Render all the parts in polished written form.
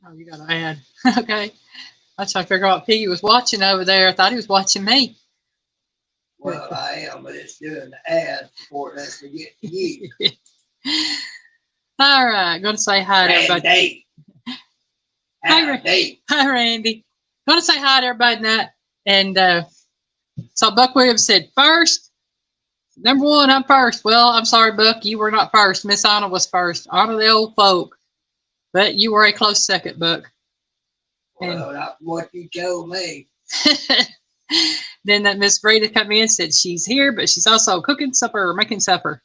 Oh, you got to add. Okay. I was trying to figure out what Piggy was watching over there. I thought he was watching me. Well, I am, but it's doing the ads before it lets me get to you. All right. Going to say hi to everybody. Hi, Randy. Going to say hi to everybody tonight. And so Buck Williams said, first, number one, I'm first. Well, I'm sorry, Buck. You were not first. Miss Anna was first. Honor the old folk. But you were a close second, Buck. Well, that's what you told me. Then that Miss Breda come in and said she's here, but she's also cooking supper or making supper.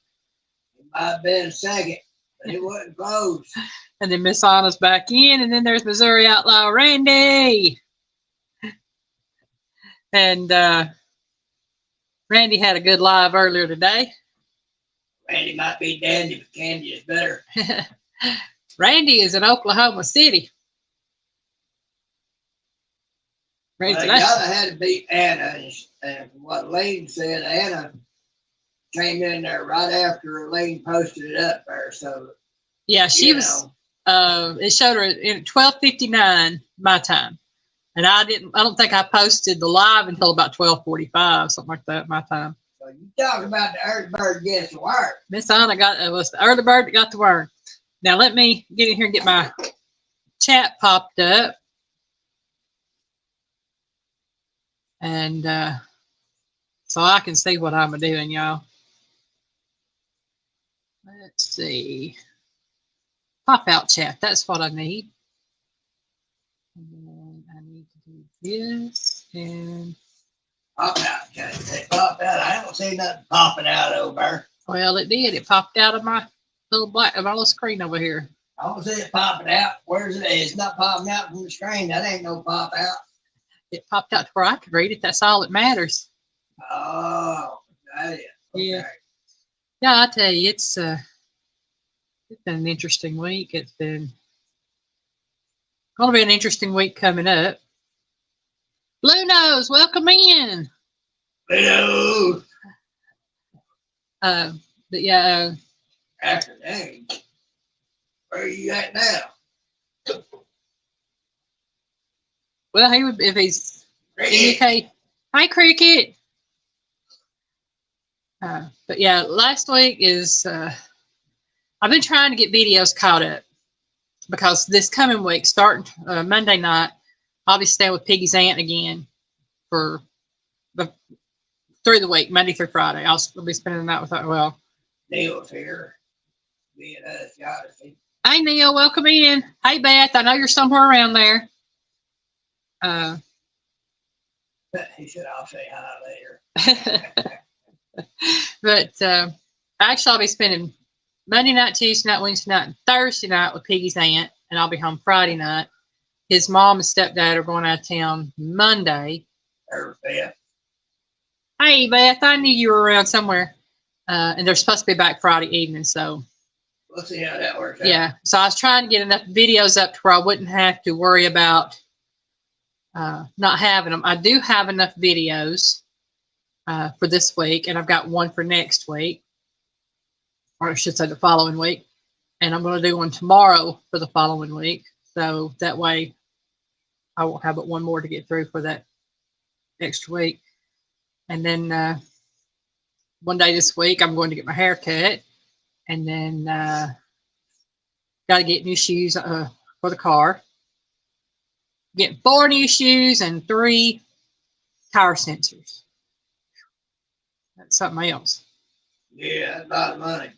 It might have been second, but it wasn't close. And then Miss Anna's back in, and then there's Missouri Outlaw Randy. And Randy had a good live earlier today. Randy might be dandy, but Candy is better. Randy is in Oklahoma City. Well, y'all had to beat Anna, and from what Lane said, Anna came in there right after Lane posted it up there. So yeah, she was. It showed her at 12:59 my time, and I don't think I posted the live until about 12:45, something like that my time. So you talk about the early bird gets to work. Miss Anna was the early bird that got to work. Now let me get in here and get my chat popped up. And so I can see what I'm doing, y'all. Let's see. Pop out chat. That's what I need. And then I need to do this and pop out chat. They popped out. I don't see nothing popping out over there. Well, it did. It popped out of my little screen over here. I don't see it popping out. Where's it? It's not popping out from the screen. That ain't no pop out. It popped out to where I could read it. That's all that matters. Oh, that is. Okay. Yeah. Yeah, I tell you, it's been an interesting week. It's been going to be an interesting week coming up. Blue Nose, welcome in. Hello. But yeah. Afternoon. Where are you at now? Well, he would if he's in UK. Hi, Cricket. But yeah, last week is I've been trying to get videos caught up because this coming week, starting Monday night, I'll be staying with Piggy's aunt again for through the week, Monday through Friday. I'll be spending the night with her. Well, Neil's here. Being us, hey, Neil, welcome in. Hey, Beth, I know you're somewhere around there. He said, I'll say hi later. But actually, I'll be spending Monday night, Tuesday night, Wednesday night, and Thursday night with Piggy's aunt, and I'll be home Friday night. His mom and stepdad are going out of town Monday. Beth. Hey, Beth, I knew you were around somewhere. And they're supposed to be back Friday evening, so. We'll see how that works out. Yeah, so I was trying to get enough videos up to where I wouldn't have to worry about not having them. I do have enough videos for this week, and I've got one for next week, or I should say the following week, and I'm going to do one tomorrow for the following week, so that way I won't have but one more to get through for that extra week. And then one day this week I'm going to get my hair cut, and then got to get new shoes for the car. Getting 4 new shoes and 3 tire sensors. That's something else. Yeah, that's a lot of money.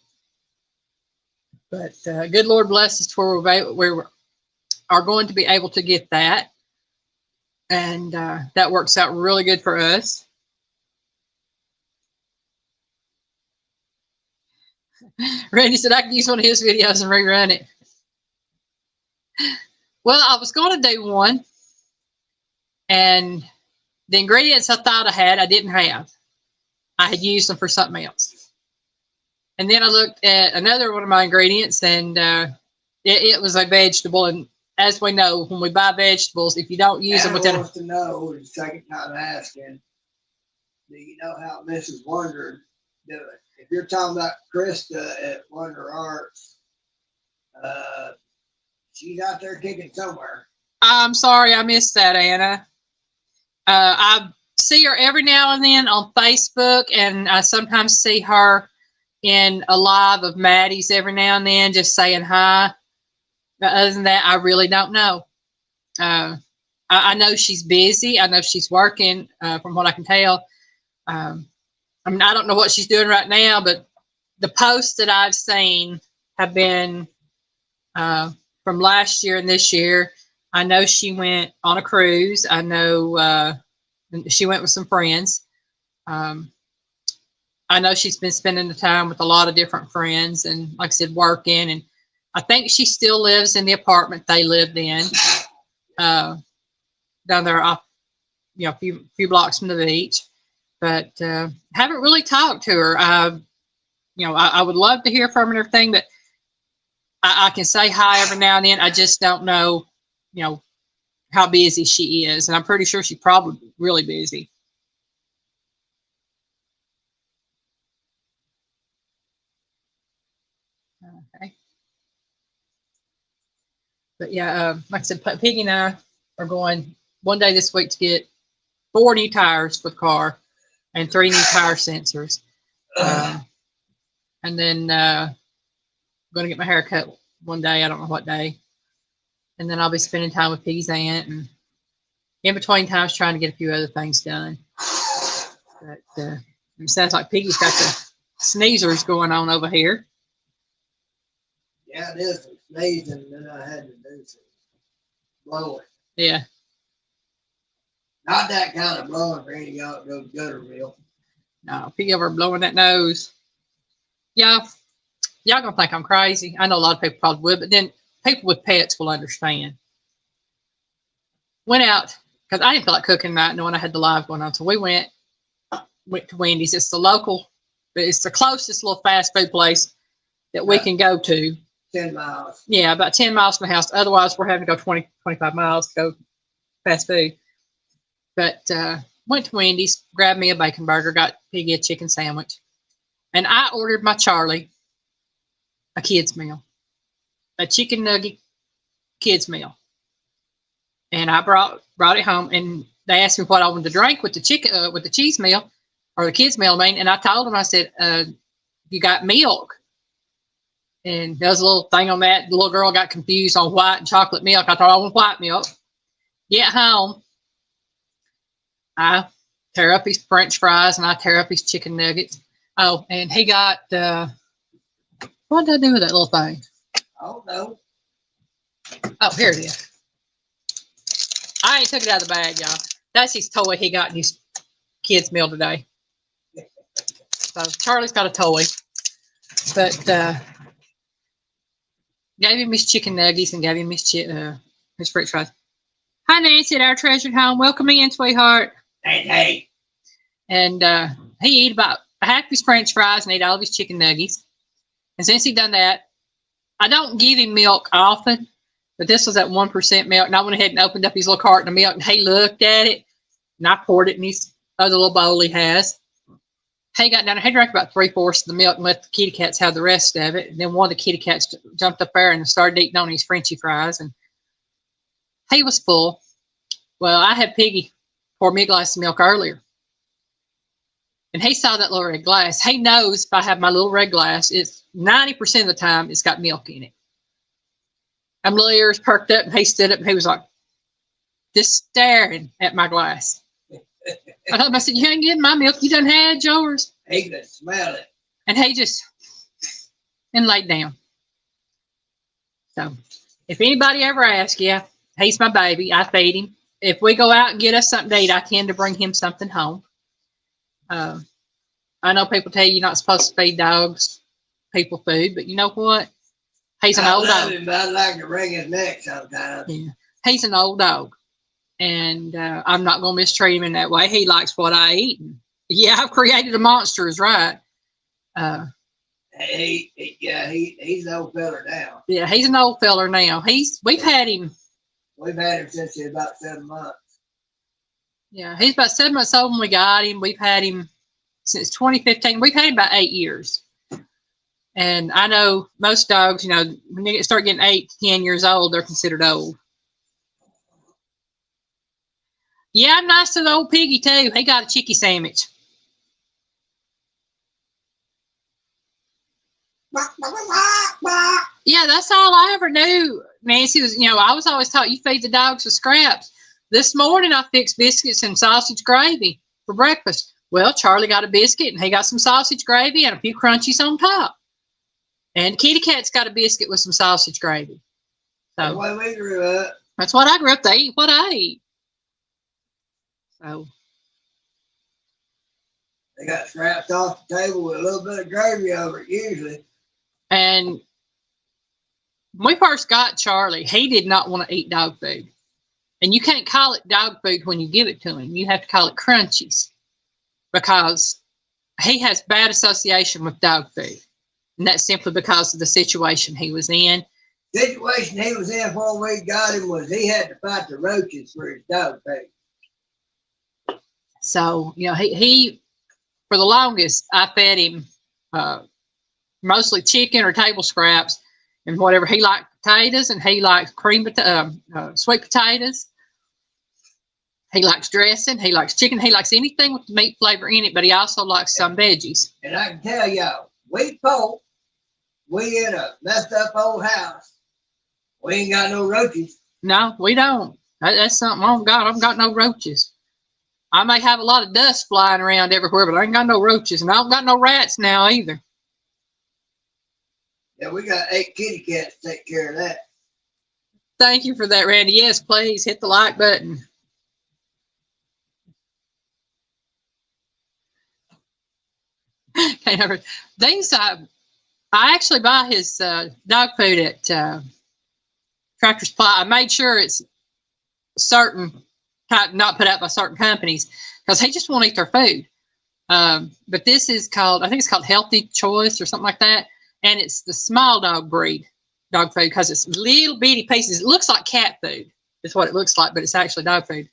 But good Lord bless us to where we are going to be able to get that. And that works out really good for us. Randy said I could use one of his videos and rerun it. Well, I was going to do one, and the ingredients I thought I had, I didn't have. I had used them for something else. And then I looked at another one of my ingredients, and it was a vegetable. And as we know, when we buy vegetables, if you don't use them within... Anna wants to know, the second time asking, do you know how Mrs. Wonder do it? If you're talking about Krista at Wonder Arts, She's out there kicking somewhere. I'm sorry I missed that, Anna. I see her every now and then on Facebook, and I sometimes see her in a live of Maddie's every now and then, just saying hi. But other than that, I really don't know. I know she's busy. I know she's working, from what I can tell. I mean, I don't know what she's doing right now, but the posts that I've seen have been from last year and this year. I know she went on a cruise. I know she went with some friends. I know she's been spending the time with a lot of different friends and, like I said, working. And I think she still lives in the apartment they lived in down there off, a few blocks from the beach. But haven't really talked to her. I would love to hear from her and everything, but I can say hi every now and then. I just don't know, how busy she is. And I'm pretty sure she's probably really busy. Okay. But yeah, like I said, Piggy and I are going one day this week to get 4 new tires for the car and 3 new tire sensors. And then I'm going to get my hair cut one day. I don't know what day. And then I'll be spending time with Piggy's aunt, and in between times trying to get a few other things done. But it sounds like Piggy's got the sneezers going on over here. Yeah, it is some sneezing, and then I had to do some blowing. Yeah. Not that kind of blowing for any of y'all that goes gutter real. No, Piggy over blowing that nose. Yeah, y'all gonna think I'm crazy. I know a lot of people probably would, but then people with pets will understand. Went out, because I didn't feel like cooking tonight knowing I had the live going on. So we went to Wendy's. It's the closest little fast food place that we can go to. 10 miles. Yeah, about 10 miles from the house. Otherwise, we're having to go 20, 25 miles to go fast food. But went to Wendy's, grabbed me a bacon burger, got Piggy a chicken sandwich. And I ordered my Charlie a kid's meal, a chicken nugget kid's meal. And I brought it home, and they asked me what I wanted to drink with the chicken, with the cheese meal, or the kids meal, and I told them, I said, you got milk? And there was a little thing on that. The little girl got confused on white and chocolate milk. I thought I want white milk. Get home, I tear up his French fries and I tear up his chicken nuggets. Oh, and he got, what did I do with that little thing? Oh, no. Oh, here it is. I ain't took it out of the bag, y'all. That's his toy he got in his kids' meal today. So Charlie's got a toy. But gave him his chicken nuggets and gave him his French fries. Hi, Nancy at our treasured home. Welcome in, sweetheart. Hey. And he ate about half his French fries and ate all of his chicken nuggets. And since he done that, I don't give him milk often, but this was at 1% milk. And I went ahead and opened up his little carton of milk, and he looked at it, and I poured it in his other little bowl he has. He got down and he drank about 3/4 of the milk and let the kitty cats have the rest of it. And then one of the kitty cats jumped up there and started eating on his Frenchy fries. And he was full. Well, I had Piggy pour me a glass of milk earlier. And he saw that little red glass. He knows if I have my little red glass, it's 90% of the time it's got milk in it. I'm little ears perked up, and he stood up and he was like, just staring at my glass. I told him, I said, you ain't getting my milk. You done had yours. He could smell it. And he just and laid down. So if anybody ever asks you, he's my baby. I feed him. If we go out and get us something to eat, I tend to bring him something home. I know people tell you you're not supposed to feed dogs people food, but you know what? He's an old dog. I'd like to wring his neck sometimes. Yeah. He's an old dog. And I'm not going to mistreat him in that way. He likes what I eat. And yeah, I've created a monster, is right. He's an old feller now. Yeah, he's an old feller now. We've had him since he was about 7 months. Yeah, he's about 7 months old when we got him. We've had him since 2015. We've had him about 8 years. And I know most dogs, when they start getting 8 to 10 years old, they're considered old. Yeah, I'm nice to the old piggy too. He got a chicky sandwich. Yeah, that's all I ever knew. Nancy was, I was always taught you feed the dogs with scraps. This morning I fixed biscuits and sausage gravy for breakfast. Well, Charlie got a biscuit and he got some sausage gravy and a few crunchies on top. And Kitty Cat's got a biscuit with some sausage gravy. So that's the way we grew up. That's what I grew up. They eat what I eat. So they got scraps off the table with a little bit of gravy over it usually. And when we first got Charlie, he did not want to eat dog food. And you can't call it dog food when you give it to him. You have to call it crunchies because he has bad association with dog food. And that's simply because of the situation he was in. The situation he was in before we got him was he had to fight the roaches for his dog food. So, he for the longest, I fed him mostly chicken or table scraps and whatever. He liked potatoes and he likes sweet potatoes. He likes dressing. He likes chicken. He likes anything with meat flavor in it, but he also likes some veggies. And I can tell y'all, we in a messed up old house. We ain't got no roaches. No, we don't. That's something. Oh God, I've got no roaches. I may have a lot of dust flying around everywhere, but I ain't got no roaches, and I don't got no rats now either. Yeah, we got 8 kitty cats to take care of that. Thank you for that, Randy. Yes, please hit the like button. These I actually buy his dog food at Tractor Supply. I made sure it's certain, not put out by certain companies, because he just won't eat their food. But this is called, I think it's called Healthy Choice or something like that. And it's the small dog breed dog food because it's little bitty pieces. It looks like cat food is what it looks like, but it's actually dog food.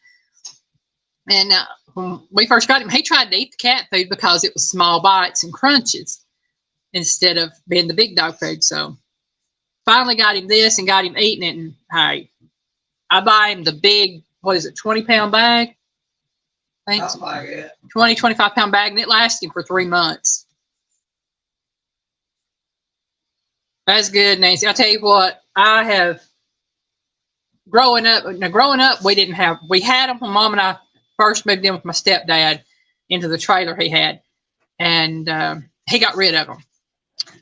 And when we first got him, he tried to eat the cat food because it was small bites and crunches instead of being the big dog food. So finally got him this and got him eating it. And hey, I buy him the big, 20-pound bag? Thanks. 25-pound bag, and it lasted him for 3 months. That's good, Nancy. I'll tell you what, I have growing up, we had them when Mom and I first moved in with my stepdad into the trailer he had, and he got rid of them.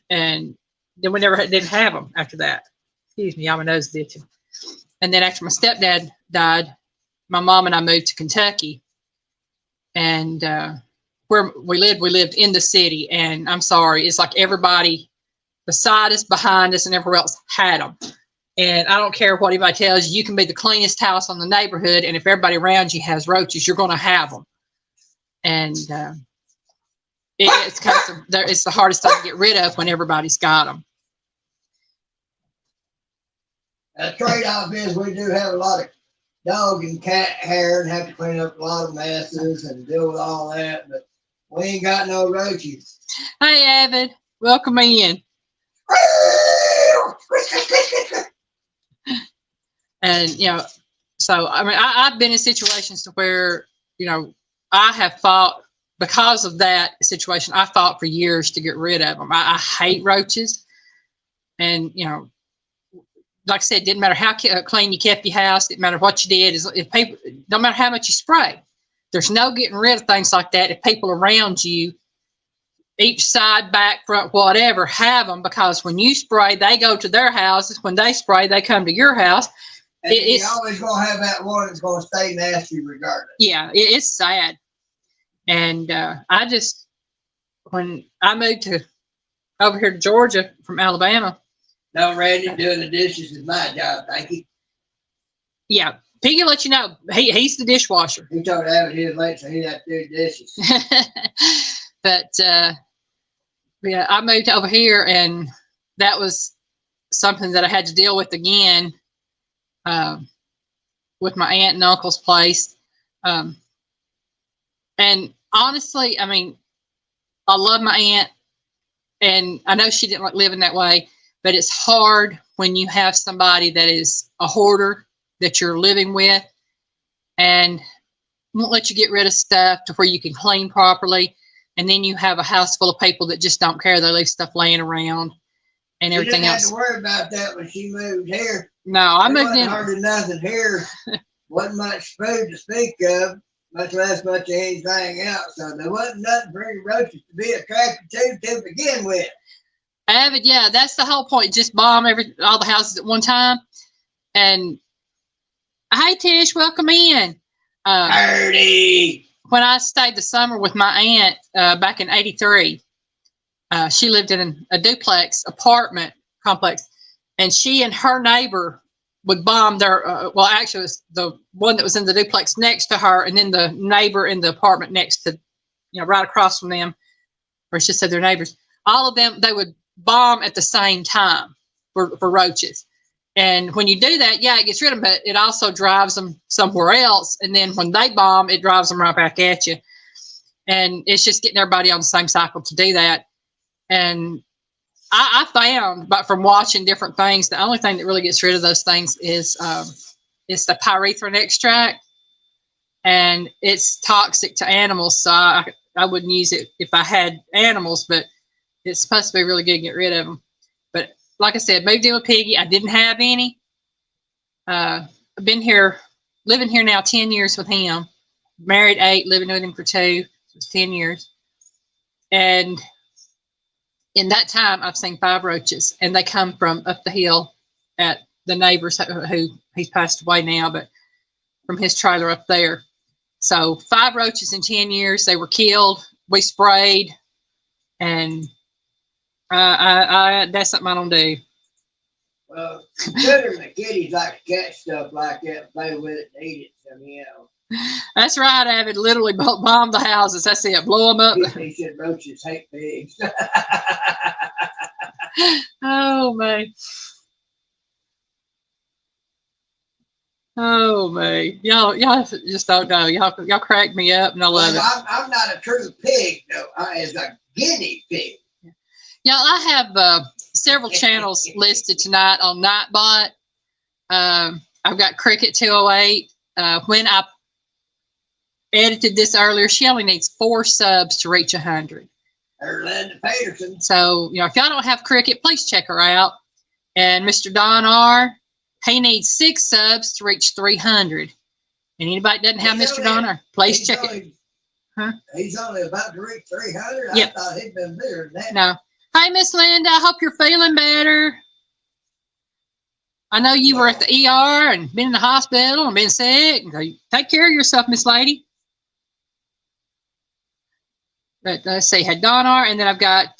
And then we didn't have them after that. Excuse me, y'all, my nose is itching. And then after my stepdad died, my mom and I moved to Kentucky. And where we lived in the city. And I'm sorry, it's like everybody beside us, behind us, and everywhere else had them. And I don't care what anybody tells you. You can be the cleanest house in the neighborhood, and if everybody around you has roaches, you're going to have them. And it's the hardest thing to get rid of when everybody's got them. The trade-off is we do have a lot of dog and cat hair and have to clean up a lot of messes and deal with all that, but we ain't got no roaches. Hey, Evan, welcome in. And, so, I mean, I've been in situations to where, I have fought, because of that situation, I fought for years to get rid of them. I hate roaches. And, like I said, it didn't matter how clean you kept your house. It didn't matter what you did. No matter how much you spray. There's no getting rid of things like that if people around you, each side, back, front, whatever, have them, because when you spray, they go to their houses. When they spray, they come to your house. And you're always going to have that one that's going to stay nasty regardless. Yeah, it's sad. And when I moved over here to Georgia from Alabama. No, Randy, doing the dishes is my job, thank you. Yeah, Piggy will let you know. He's the dishwasher. He told Abbott he was late, so he had to do the dishes. But, yeah, I moved over here, and that was something that I had to deal with again with my aunt and uncle's place. And honestly, I mean, I love my aunt. And I know she didn't like living that way, but it's hard when you have somebody that is a hoarder that you're living with and won't let you get rid of stuff to where you can clean properly. And then you have a house full of people that just don't care. They leave stuff laying around and everything else. She didn't have to worry about that when she moved here. No, I moved in. Hardly nothing here. Wasn't much food to speak of, much less much of anything else. So there wasn't nothing for any roaches to be attracted to begin with. Avid, yeah, that's the whole point. Just bomb all the houses at one time. And hey, Tish, welcome in. Dirty. When I stayed the summer with my aunt back in '83, she lived in a duplex apartment complex, and she and her neighbor would bomb their, well, actually, it was the one that was in the duplex next to her, and then the neighbor in the apartment next to, right across from them, or she said their neighbors. All of them, they would bomb at the same time for roaches. And when you do that, yeah, it gets rid of them, but it also drives them somewhere else. And then when they bomb, it drives them right back at you. And it's just getting everybody on the same cycle to do that. And I found, but from watching different things, the only thing that really gets rid of those things is the pyrethrin extract. And it's toxic to animals, so I wouldn't use it if I had animals, but it's supposed to be really good to get rid of them. But like I said, moved in with Piggy. I didn't have any. I've been here, living here now 10 years with him. Married 8, living with him for 2. So it's 10 years. And in that time, I've seen 5 roaches. And they come from up the hill at the neighbors who he's passed away now, but from his trailer up there. So 5 roaches in 10 years. They were killed. We sprayed. And that's something I don't do. Well, considering the kitties like to catch stuff like that, play with it, and eat it, so That's right, Avid. Literally bomb the houses. That's it. Blow them up. He said roaches hate pigs. Oh man. Oh man. Y'all just don't know. Y'all crack me up, and I love it. I'm not a true pig though. I is a guinea pig. Y'all, I have several channels listed tonight on Nightbot. I've got Cricket 208. When I edited this earlier, she only needs 4 subs to reach 100. Linda Peterson. So, if y'all don't have Cricket, please check her out. And Mr. Don R., he needs 6 subs to reach 300. And anybody that doesn't have Mr. Don R., please check it. Huh? He's only about to reach 300. Yep. I thought he'd been bigger than that. No. Hey, Miss Linda, I hope you're feeling better. I know you were at the ER and been in the hospital and been sick. Take care of yourself, Miss Lady. But let's see, had Donar, and then I've got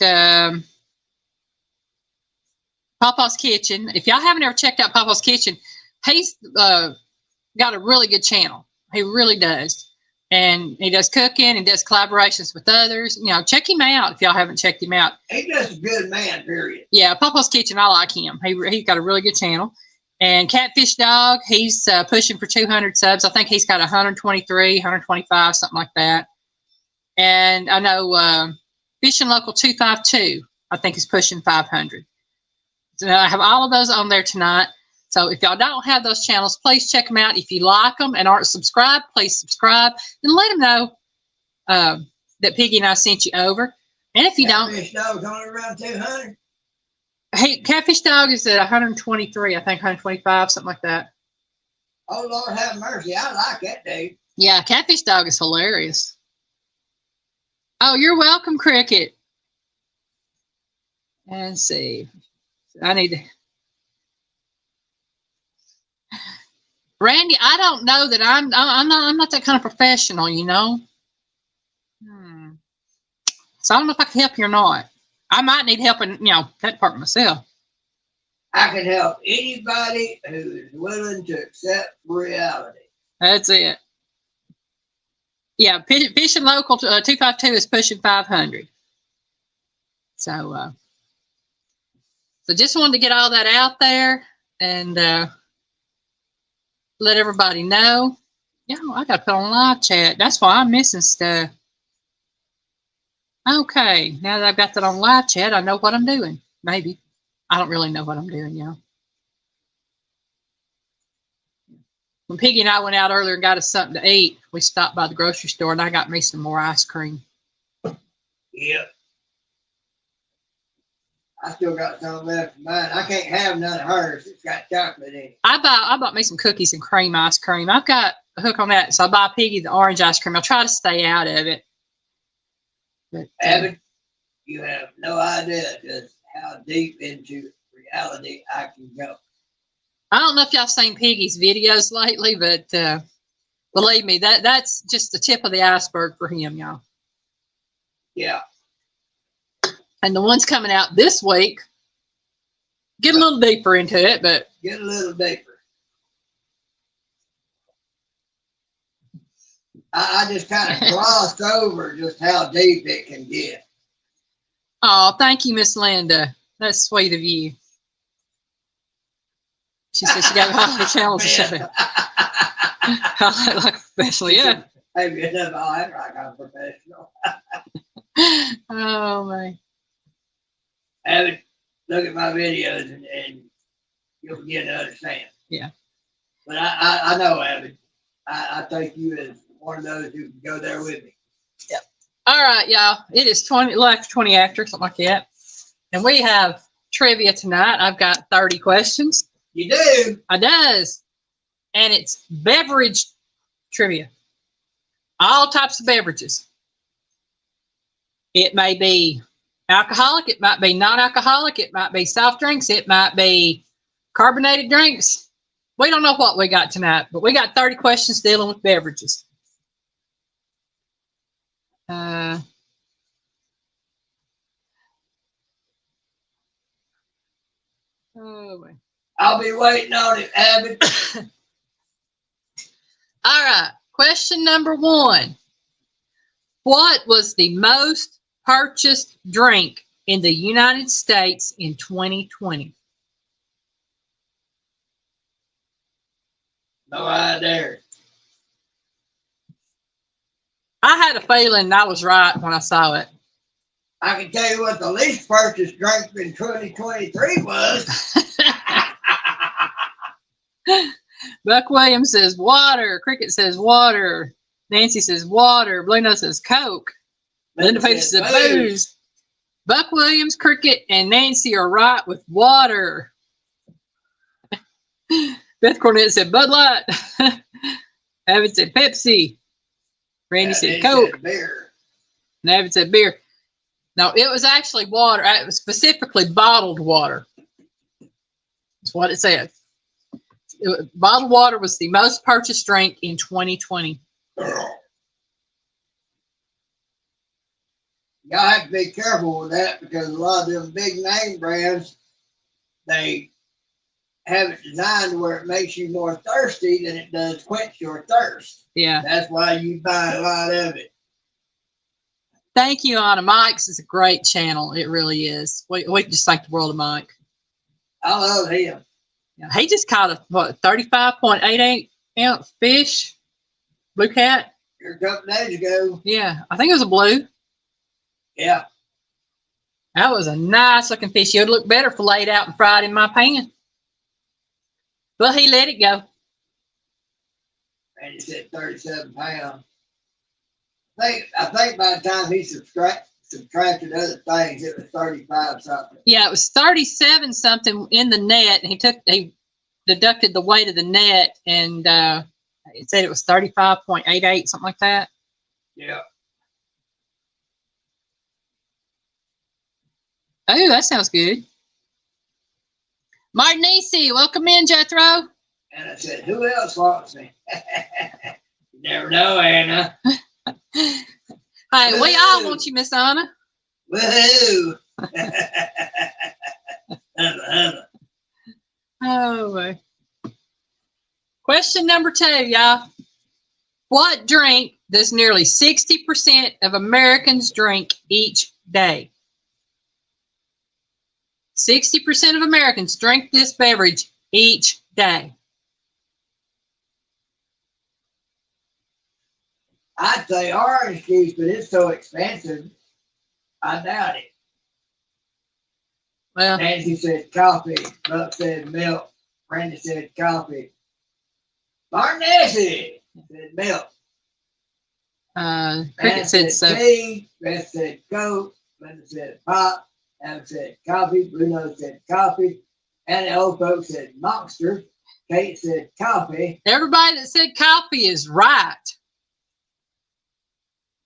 Papa's Kitchen. If y'all haven't ever checked out Papa's Kitchen, he's got a really good channel. He really does. And he does cooking and does collaborations with others. Check him out if y'all haven't checked him out. He's just a good man, period. Yeah, Papa's Kitchen, I like him. He's got a really good channel. And Catfish Dog, he's pushing for 200 subs. I think he's got 123, 125, something like that. And I know Fishing Local 252, I think is pushing 500. So I have all of those on there tonight. So if y'all don't have those channels, please check them out. If you like them and aren't subscribed, please subscribe and let them know that Piggy and I sent you over. And if you Catfish Dog's only around 200. Hey, Catfish Dog is at 123, I think 125, something like that. Oh, Lord have mercy. I like that dude. Yeah, Catfish Dog is hilarious. Oh, you're welcome, Cricket. And let's see. I need to. Randy, I don't know that I'm not that kind of professional, So I don't know if I can help you or not. I might need help in, that part myself. I can help anybody who is willing to accept reality. That's it. Yeah, Fishing Local 252 is pushing 500. So just wanted to get all that out there and let everybody know. I got to put on live chat. That's why I'm missing stuff. Okay, now that I've got that on live chat, I know what I'm doing. Maybe. I don't really know what I'm doing, y'all. When Piggy and I went out earlier and got us something to eat, we stopped by the grocery store and I got me some more ice cream. Yep. I still got some left of mine. I can't have none of hers. It's got chocolate in it. I bought me some cookies and cream ice cream. I've got a hook on that, so I buy Piggy the orange ice cream. I'll try to stay out of it. But, Abbott, you have no idea just how deep into reality I can go. I don't know if y'all seen Piggy's videos lately, but believe me, that's just the tip of the iceberg for him, y'all. Yeah. And the ones coming out this week get a little deeper into it, but Get a little deeper. I just kind of glossed over just how deep it can get. oh, thank you, Miss Linda. That's sweet of you. She said she got all the channels to shout out. I like professional, yeah. Maybe it doesn't all act like I'm professional. Oh man. Abbott, look at my videos and you'll begin to understand. Yeah. But I know, Abbott. I take you as one of those who can go there with me. Yep. All right, y'all. It is 20 after, something like that. And we have trivia tonight. I've got 30 questions. You do? I does. And it's beverage trivia. All types of beverages. It may be alcoholic, it might be non-alcoholic, it might be soft drinks, it might be carbonated drinks. We don't know what we got tonight, but we got 30 questions dealing with beverages. Oh, man. I'll be waiting on it, Abbott. All right. Question number 1. What was the most purchased drink in the United States in 2020? No idea. I had a feeling I was right when I saw it. I can tell you what the least purchased drink in 2023 was. Buck Williams says water. Cricket says water. Nancy says water. Blue Nose says Coke. Linda Page says booze. Buck Williams, Cricket, and Nancy are right with water. Beth Cornett said Bud Light. Avid said Pepsi. Randy said Coke. Said beer. And Avid said beer. No, it was actually water. It was specifically bottled water. That's what it said. Bottled water was the most purchased drink in 2020. Y'all have to be careful with that because a lot of them big name brands, they have it designed where it makes you more thirsty than it does quench your thirst. Yeah. That's why you buy a lot of it. Thank you, Anna. Mike's is a great channel. It really is. We just thank the world of Mike. I love him. Yeah, he just caught a 35.88 ounce fish, blue cat. Here a couple days ago. Yeah, I think it was a blue. Yeah. That was a nice looking fish. It would look better if laid out and fried in my pan. But he let it go. And he said 37 pounds. I think by the time he subtracted other things, it was 35 something. Yeah, it was 37 something in the net, and he deducted the weight of the net, and it said it was 35.88, something like that. Yeah. Oh, that sounds good. Martin Easy, welcome in, Jethro. And I said, who else wants me? You never know, Anna. Hey, we all want you, Miss Anna. Woohoo! Oh, my. Question number 2, y'all. What drink does nearly 60% of Americans drink each day? 60% of Americans drink this beverage each day. I'd say orange juice, but it's so expensive. I doubt it. Well, Nancy said coffee. Buck said milk. Randy said coffee. Nancy said milk. Cricket said so. Tea. Beth said Coke. Linda said pop. Adam said coffee. Bruno said coffee. And the old folks said Monster. Kate said coffee. Everybody that said coffee is right.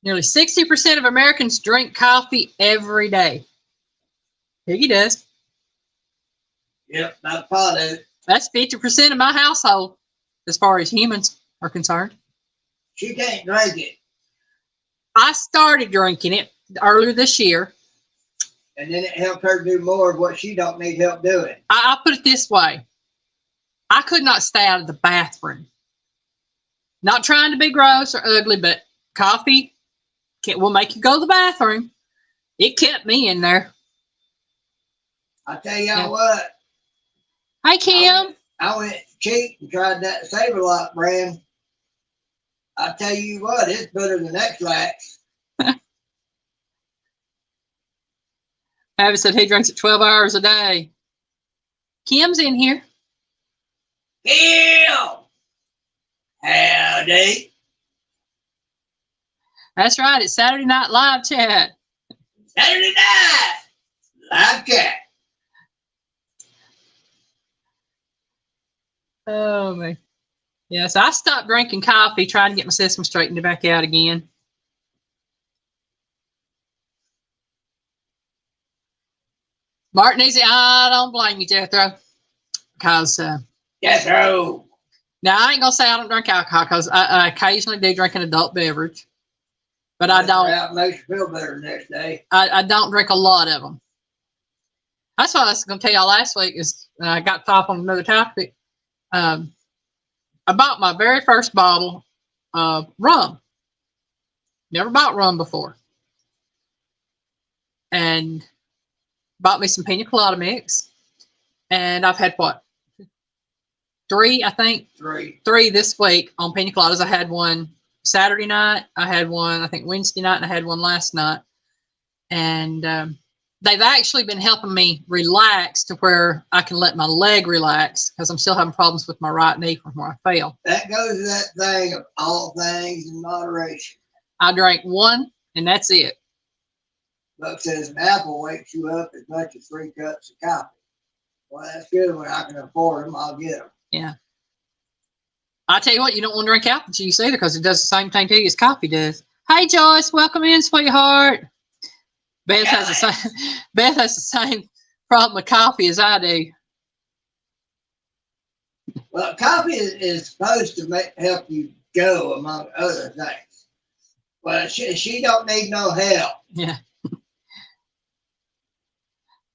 Nearly 60% of Americans drink coffee every day. Piggy does. Yep, not a pot of it. That's 50% of my household, as far as humans are concerned. She can't drink it. I started drinking it earlier this year. And then it helped her do more of what she don't need help doing. I'll put it this way. I could not stay out of the bathroom. Not trying to be gross or ugly, but coffee will make you go to the bathroom. It kept me in there. I tell y'all what. Hey, Kim. I went cheap and tried that Save-A-Lot brand. I tell you what, it's better than X-Lax. Travis said he drinks it 12 hours a day. Kim's in here. Kim! Howdy. That's right. It's Saturday Night Live chat. Saturday night. Live chat. Oh, man. Yeah, so I stopped drinking coffee, trying to get my system straightened back out again. Martin Easy, I don't blame you, Jethro. Because, Jethro. now I ain't going to say I don't drink alcohol, because I occasionally do drink an adult beverage. But I don't. That makes you feel better the next day. I don't drink a lot of them. That's what I was going to tell y'all last week, is I got off on another topic. I bought my very first bottle of rum. Never bought rum before. And bought me some pina colada mix. And I've had what? 3, I think? 3 this week on pina coladas. I had one Saturday night. I had one, I think, Wednesday night. And I had one last night. And they've actually been helping me relax to where I can let my leg relax, because I'm still having problems with my right knee from where I fell. That goes to that thing of all things in moderation. I drank 1, and that's it. Buck says an apple wakes you up as much as 3 cups of coffee. Well, that's good. When I can afford them, I'll get them. Yeah. I tell you what, you don't want to drink apple juice either, because it does the same thing to you as coffee does. Hey, Joyce, welcome in, sweetheart. Beth has the same problem with coffee as I do. Well, coffee is supposed to help you go, among other things. But she don't need no help. Yeah.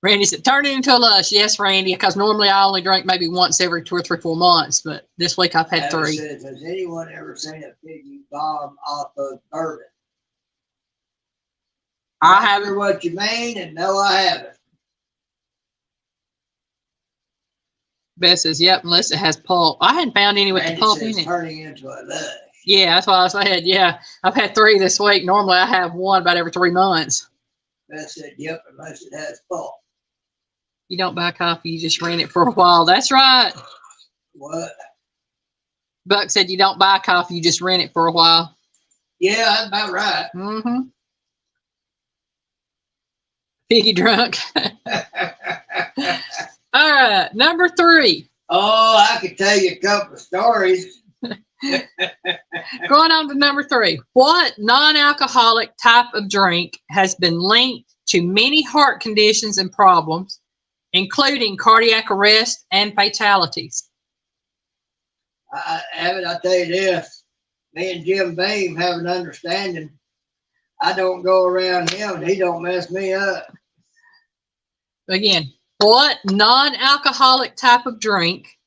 Randy said, turn it into a lush. Yes, Randy, because normally I only drink maybe once every 2 or 3, 4 months, but this week I've had 3. Says, has anyone ever seen a piggy bomb off of bourbon? I Not haven't. sure what you mean, and no, I haven't. Beth says, yep, unless it has pulp. I hadn't found any with Randy the pulp says, in it. turning into a lush. Yeah, that's why I said, yeah. I've had 3 this week. Normally I have 1 about every 3 months. Beth said, yep, unless it has pulp. You don't buy coffee, you just rent it for a while. That's right. What? Buck said you don't buy coffee, you just rent it for a while. Yeah, that's about right. Mm-hmm. Piggy drunk. All right, number 3. Oh, I could tell you a couple of stories. Going on to number 3. What non-alcoholic type of drink has been linked to many heart conditions and problems, including cardiac arrest and fatalities? I tell you this. Me and Jim Beam have an understanding. I don't go around him and he don't mess me up. Again, what non-alcoholic type of drink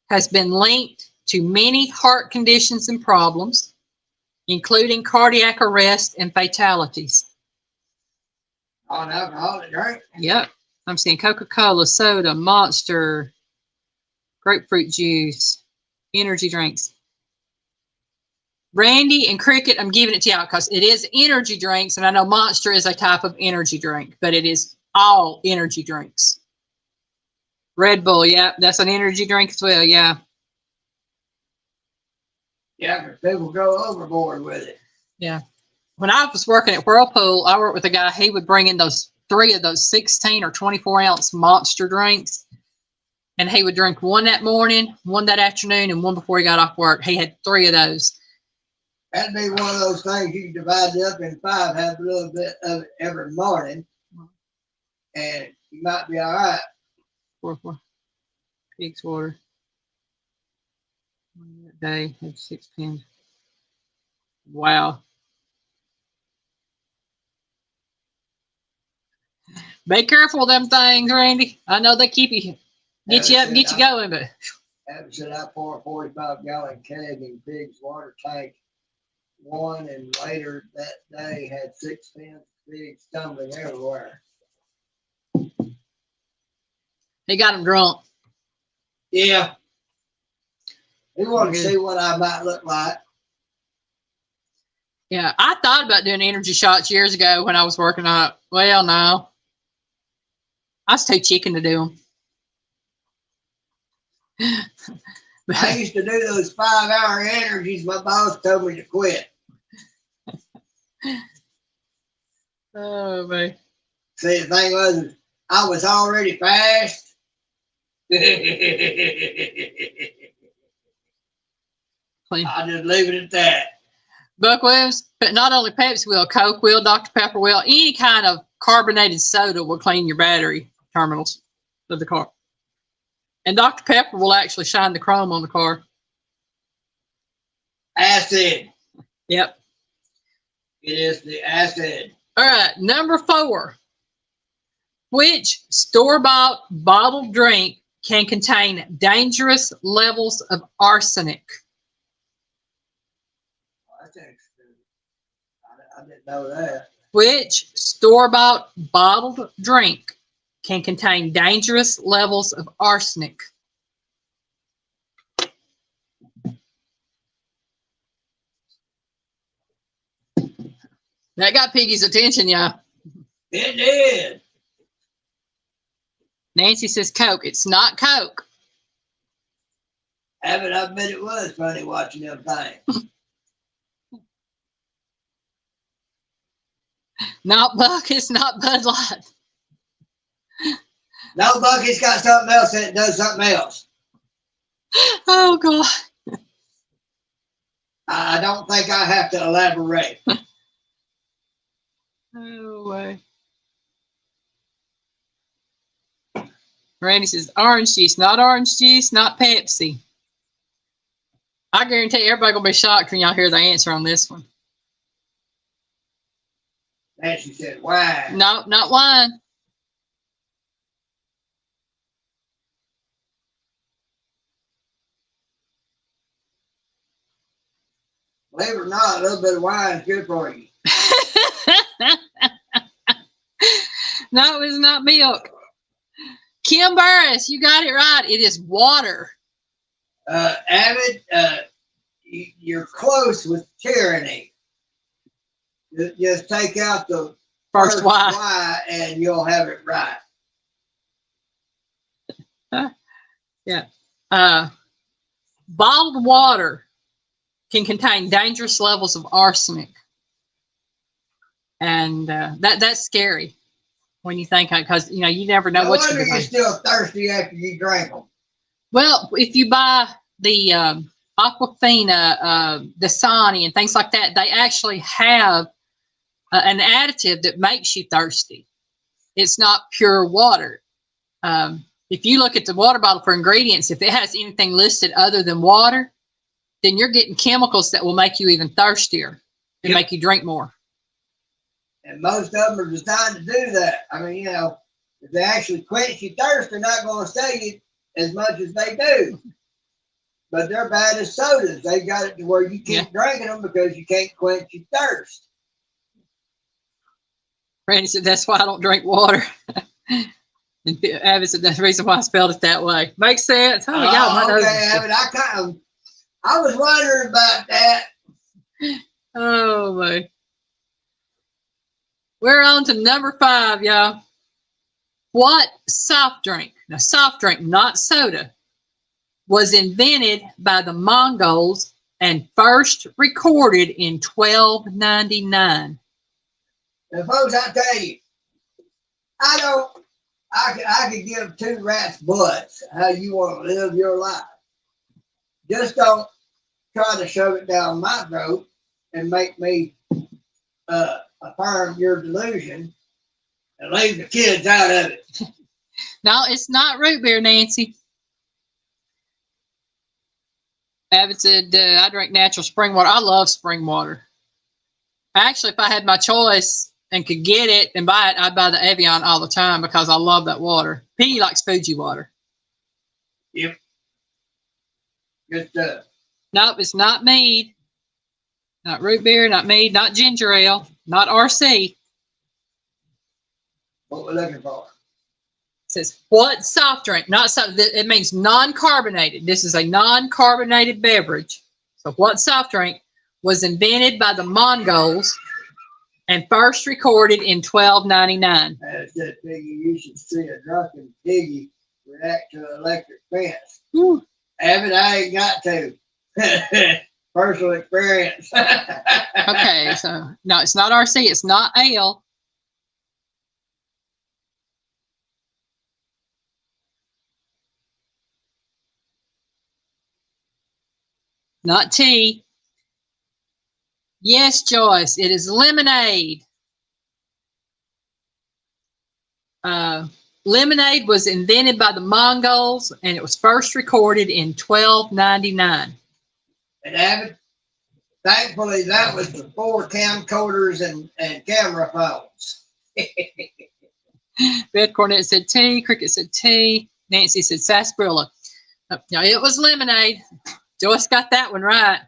has been linked to many heart conditions and problems, including cardiac arrest and fatalities? Non-alcoholic drink? Yep. I'm seeing Coca-Cola, soda, Monster, grapefruit juice, energy drinks. Randy and Cricket, I'm giving it to y'all because it is energy drinks, and I know Monster is a type of energy drink, but it is all energy drinks. Red Bull, yeah, that's an energy drink as well, yeah. Yeah, because people go overboard with it. Yeah. When I was working at Whirlpool, I worked with a guy, he would bring in those 3 of those 16 or 24 ounce Monster drinks. And he would drink 1 that morning, 1 that afternoon, and 1 before he got off work. He had 3 of those. That'd be one of those things you can divide it up in 5, have a little bit of it every morning, and you might be all right. 4 Pig's water. 1 day, had 6 pins. Wow. Be careful with them things, Randy. I know they keep you, get you up and get you going, but. Said I pour a 45-gallon keg in Pig's water tank. 1, and later that day had 6 pins, pigs tumbling everywhere. He got him drunk. Yeah. He wanted to see what I might look like. Yeah, I thought about doing energy shots years ago when I was working on it. Well, no. I was too chicken to do them. I used to do those 5-hour energies. My boss told me to quit. Oh, man. See, the thing was, I was already fast. I'll just leave it at that. Buck Williams, but not only Pepsi will, Coke will, Dr. Pepper will, any kind of carbonated soda will clean your battery terminals of the car. And Dr. Pepper will actually shine the chrome on the car. Acid. Yep. It is the acid. All right, number 4. Which store-bought bottled drink can contain dangerous levels of arsenic? That's interesting. I didn't know that. Which store-bought bottled drink can contain dangerous levels of arsenic? That got Piggy's attention, y'all. It did. Nancy says Coke. It's not Coke. I bet it was funny watching them things. Not Buck. It's not Bud Light. No, Bucky's got something else that does something else. Oh, God. I don't think I have to elaborate. No way. Randy says orange juice, not orange juice, not Pepsi. I guarantee everybody gonna be shocked when y'all hear the answer on this one. Nancy said, why? No, not wine. Believe it or not, a little bit of wine is good for you. No, it's not milk. Kim Burris, you got it right. It is water. Avid, you're close with tyranny. Just take out the First Y. and you'll have it right. Yeah. Bottled water can contain dangerous levels of arsenic. And that's scary when you think, because you know you never know what you're you're still thirsty after you drink them. Well, if you buy the Aquafina, Dasani, and things like that, they actually have an additive that makes you thirsty. It's not pure water. If you look at the water bottle for ingredients, if it has anything listed other than water, then you're getting chemicals that will make you even thirstier and make you drink more. And most of them are designed to do that. I mean, you know, if they actually quench your thirst, they're not going to stay you as much as they do. But they're bad as sodas. They got it to where you keep drinking them because you can't quench your thirst. Randy said, that's why I don't drink water. And Avid said, that's the reason why I spelled it that way. Makes sense. Oh, my God. Okay, Avid, I was wondering about that. Oh, my. We're on to number 5, y'all. What soft drink, now soft drink, not soda, was invented by the Mongols and first recorded in 1299? And folks, I tell you, I could give two rats butts how you want to live your life. Just don't try to shove it down my throat and make me affirm your delusion and leave the kids out of it. No, it's not root beer, Nancy. Abbott said, I drink natural spring water. I love spring water. Actually, if I had my choice and could get it and buy it, I'd buy the Evian all the time because I love that water. Piggy likes Fuji water. Yep. Good stuff. Nope, it's not mead. Not root beer, not mead, not ginger ale, not RC. What we're looking for. It says, what soft drink? Not soft, it means non-carbonated. This is a non-carbonated beverage. So what soft drink was invented by the Mongols and first recorded in 1299? I said, Piggy, you should see a drunken piggy react to an electric fence. Whew. Abbott, I ain't got to. Personal experience. Okay, so no, it's not RC, it's not ale. Not tea. Yes, Joyce, it is lemonade. Lemonade was invented by the Mongols and it was first recorded in 1299. And Abbott, thankfully, that was before camcorders and camera phones. Red Cornet said tea. Cricket said tea. Nancy said sarsaparilla. No, it was lemonade. Joyce got that one right.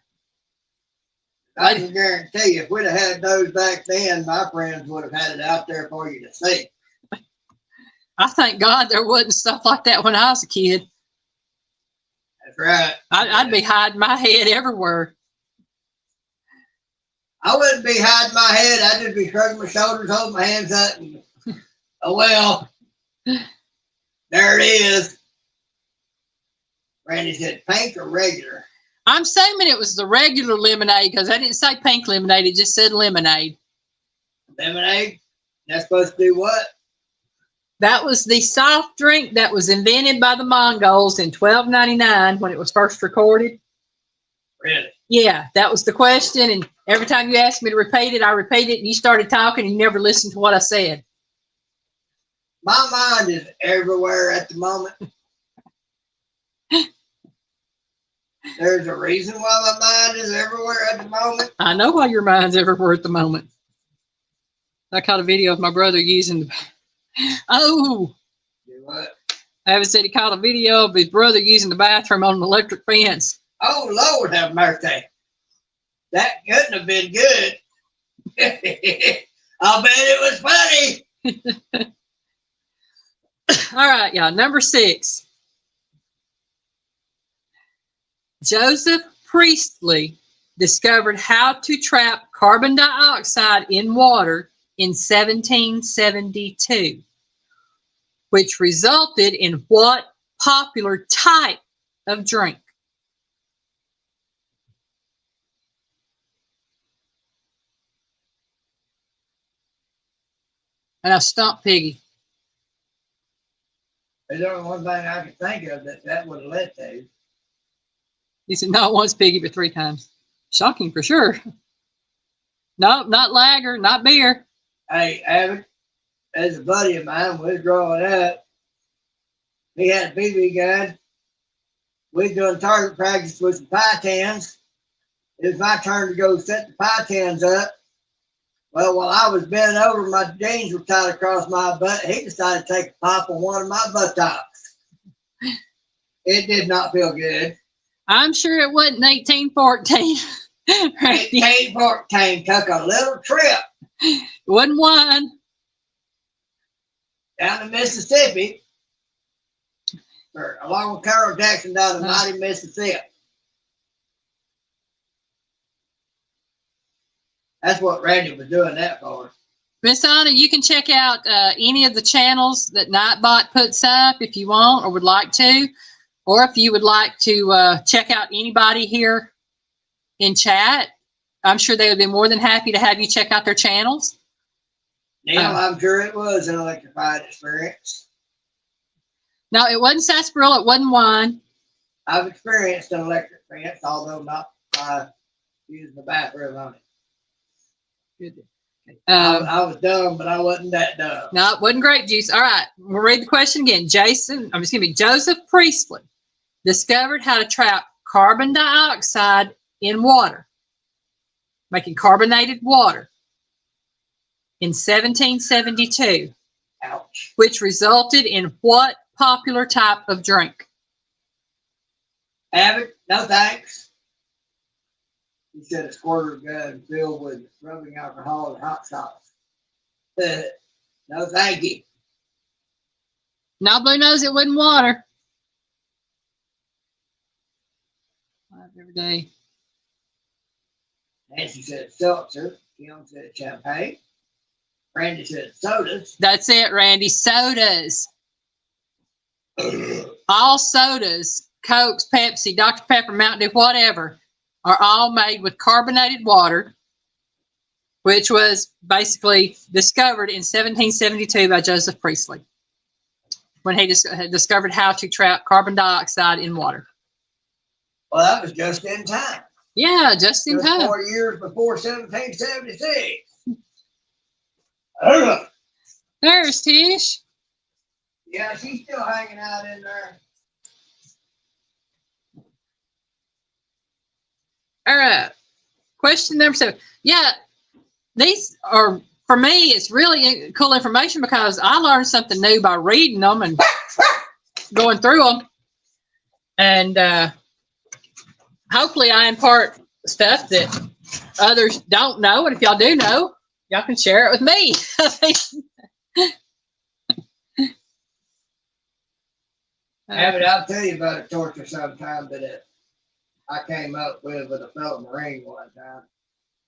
I can guarantee you, if we'd have had those back then, my friends would have had it out there for you to see. I thank God there wasn't stuff like that when I was a kid. That's right. I'd be hiding my head everywhere. I wouldn't be hiding my head. I'd just be shrugging my shoulders, holding my hands up, and oh well, there it is. Randy said pink or regular? I'm assuming it was the regular lemonade because I didn't say pink lemonade. It just said lemonade. Lemonade? That's supposed to do what? That was the soft drink that was invented by the Mongols in 1299 when it was first recorded. Really? Yeah, that was the question. And every time you asked me to repeat it, I repeated it, and you started talking, and you never listened to what I said. My mind is everywhere at the moment. There's a reason why my mind is everywhere at the moment. I know why your mind's everywhere at the moment. I caught a video of my brother using the... Oh! Do what? Abbott said he caught a video of his brother using the bathroom on an electric fence. Oh, Lord have mercy. That couldn't have been good. I'll bet it was funny. All right, y'all. Number 6. Joseph Priestley discovered how to trap carbon dioxide in water in 1772, which resulted in what popular type of drink? And I stumped Piggy. There's only one thing I can think of that would have led to. He said, not once, Piggy, but 3 times. Shocking for sure. No, not lager, not beer. Hey, Abbott, as a buddy of mine, we was growing up. He had a BB gun. We was doing target practice with some pie tins. It was my turn to go set the pie tins up. Well, while I was bent over, my jeans were tied across my butt. He decided to take a pop on one of my buttocks. It did not feel good. I'm sure it wasn't 1814. 1814 took a little trip. It wasn't one. Down to Mississippi, or along with Carol Jackson down to mighty Mississippi. That's what Randy was doing that for. Miss Anna, you can check out any of the channels that Nightbot puts up if you want or would like to. Or if you would like to check out anybody here in chat, I'm sure they would be more than happy to have you check out their channels. Neil, I'm sure it was an electrified experience. No, it wasn't sarsaparilla. It wasn't wine. I've experienced an electric fence, although not by using the bathroom on it. I was dumb, but I wasn't that dumb. No, it wasn't grape juice. All right, we'll read the question again. Joseph Priestley discovered how to trap carbon dioxide in water, making carbonated water, in 1772. Ouch. Which resulted in what popular type of drink? Have it? No thanks. He said a squirter gun filled with rubbing alcohol and hot sauce. No thank you. Now Blue knows it wasn't water. Every day. Nancy said seltzer. Kim said champagne. Randy said sodas. That's it, Randy. Sodas. All sodas, Cokes, Pepsi, Dr. Pepper, Mountain Dew, whatever, are all made with carbonated water, which was basically discovered in 1772 by Joseph Priestley, when he discovered how to trap carbon dioxide in water. Well, that was just in time. Yeah, just in time. 4 years before 1776. There's Tish. Yeah, she's still hanging out in there. All right. Question number 7. Yeah, these are, for me, it's really cool information because I learned something new by reading them and going through them. And hopefully I impart stuff that others don't know. And if y'all do know, y'all can share it with me. Abbott, I'll tell you about a torture sometime that I came up with a fellow Marine one time.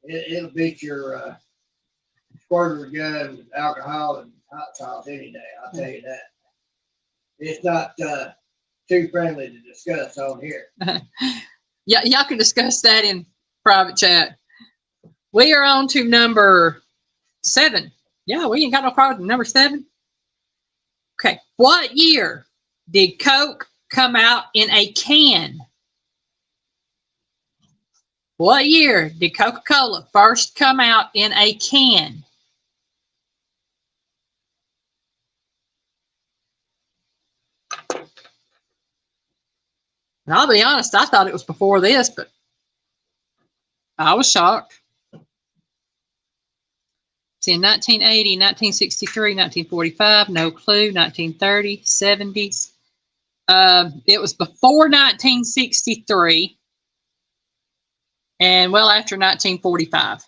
It'll beat your squirter gun with alcohol and hot sauce any day. I'll tell you that. It's not too friendly to discuss on here. Yeah, y'all can discuss that in private chat. We are on to number 7. Yeah, we ain't got no problem with number 7. Okay, what year did Coke come out in a can? What year did Coca-Cola first come out in a can? And I'll be honest, I thought it was before this, but I was shocked. It's in 1980, 1963, 1945, no clue, 1930, 70s. It was before 1963 and well after 1945.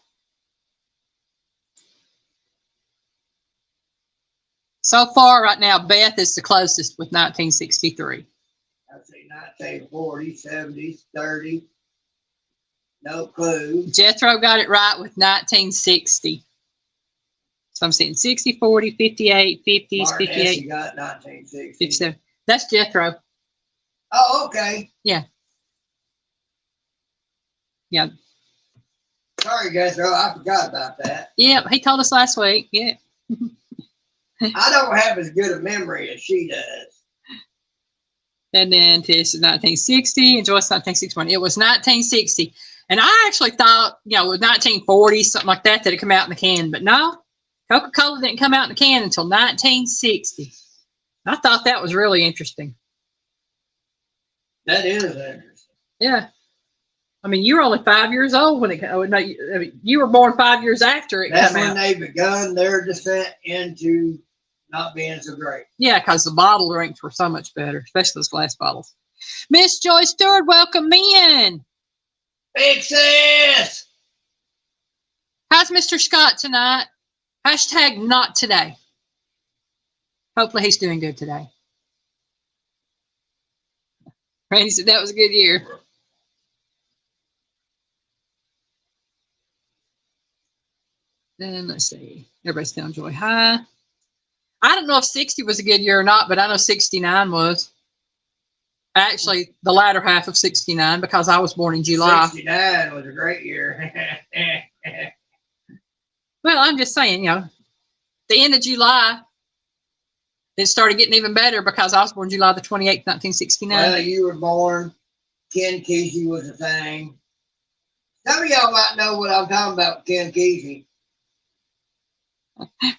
So far right now, Beth is the closest with 1963. I'd say 1940s, 70s, 30s. No clue. Jethro got it right with 1960. So I'm saying 60, 40, 58, 50s, Martin 58. Essie got 1960. 57. That's Jethro. Oh, okay. Yeah. Yeah. Sorry, guys. I forgot about that. Yeah, he told us last week. Yeah. I don't have as good a memory as she does. And then Tish is 1960 and Joyce 1961. It was 1960. And I actually thought, you know, it was 1940, something like that, that it come out in the can. But no, Coca-Cola didn't come out in the can until 1960. I thought that was really interesting. That is interesting. Yeah. I mean, you were only 5 years old when it came. No, you were born 5 years after it came out. That's when they begun their descent into not being so great. Yeah, because the bottle drinks were so much better, especially those glass bottles. Miss Joy Stewart, welcome in. Big sis! How's Mr. Scott tonight? Hashtag not today. Hopefully he's doing good today. Randy said that was a good year. Then let's see. Everybody's telling Joy hi. I don't know if 60 was a good year or not, but I know 69 was. Actually, the latter half of 69 because I was born in July. 69 was a great year. Well, I'm just saying, the end of July, it started getting even better because I was born July the 28th, 1969. Well, you were born. Ken Kesey was a thing. Some of y'all might know what I'm talking about with Ken Kesey.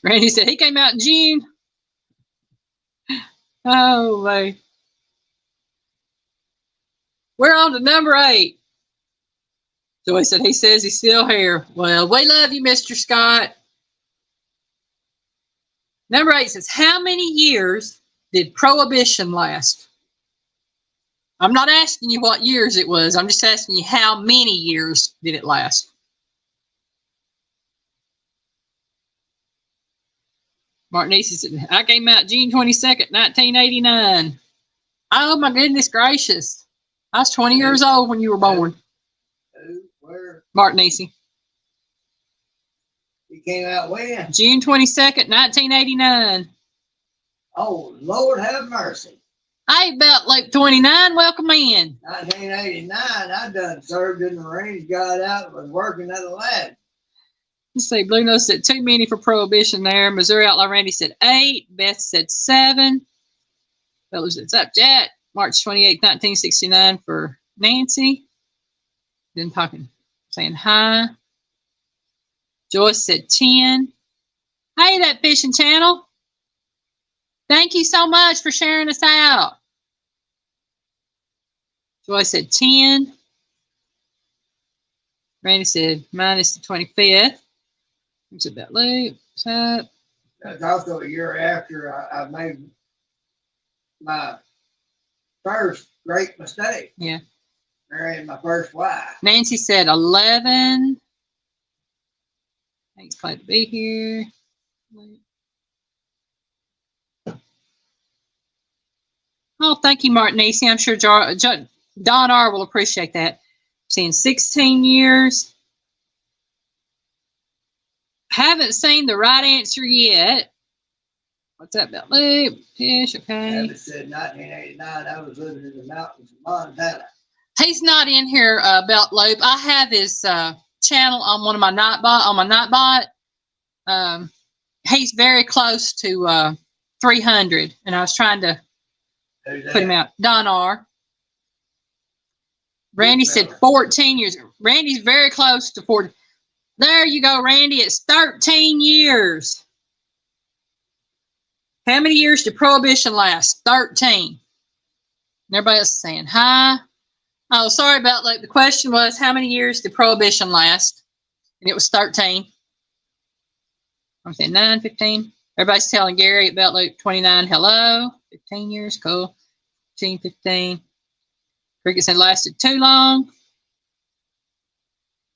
Randy said he came out in June. Oh, boy. We're on to number 8. Joy said he says he's still here. Well, we love you, Mr. Scott. Number 8 says, how many years did Prohibition last? I'm not asking you what years it was. I'm just asking you how many years did it last? Martin Easy said, I came out June 22nd, 1989. Oh, my goodness gracious. I was 20 years old when you were born. Where? Martin Easy. He came out when? June 22nd, 1989. Oh, Lord have mercy. Hey, about like 29, welcome in. 1989, I done served in the Marines, got out, and was working at a lab. Let's see, Blue Nose said too many for Prohibition there. Missouri Outlaw Randy said 8. Beth said 7. Fellas, it's up, Jack. March 28th, 1969 for Nancy. Then talking, saying hi. Joyce said 10. Hey, that fishing channel. Thank you so much for sharing us out. Joyce said 10. Randy said minus the 25th. What's it about Luke? What's up? That's also a year after I made my first great mistake. Yeah. Marrying my first wife. Nancy said 11. Thanks, glad to be here. Oh, thank you, Martin Easy. I'm sure Don R. will appreciate that. Seeing 16 years. Haven't seen the right answer yet. What's that about Luke? Fish, okay. I said 1989. I was living in the mountains of Montana. He's not in here, Belt Loop. I have his channel on one of my Nightbot. He's very close to 300, and I was trying to put him out. Don R. Randy said 14 years. Randy's very close to 40. There you go, Randy. It's 13 years. How many years did Prohibition last? 13. And everybody else is saying hi. Oh, sorry about that. The question was, how many years did Prohibition last? And it was 13. I'm saying 9, 15. Everybody's telling Gary about like 29. Hello. 15 years. Cool. 15, 15. Cricket said lasted too long.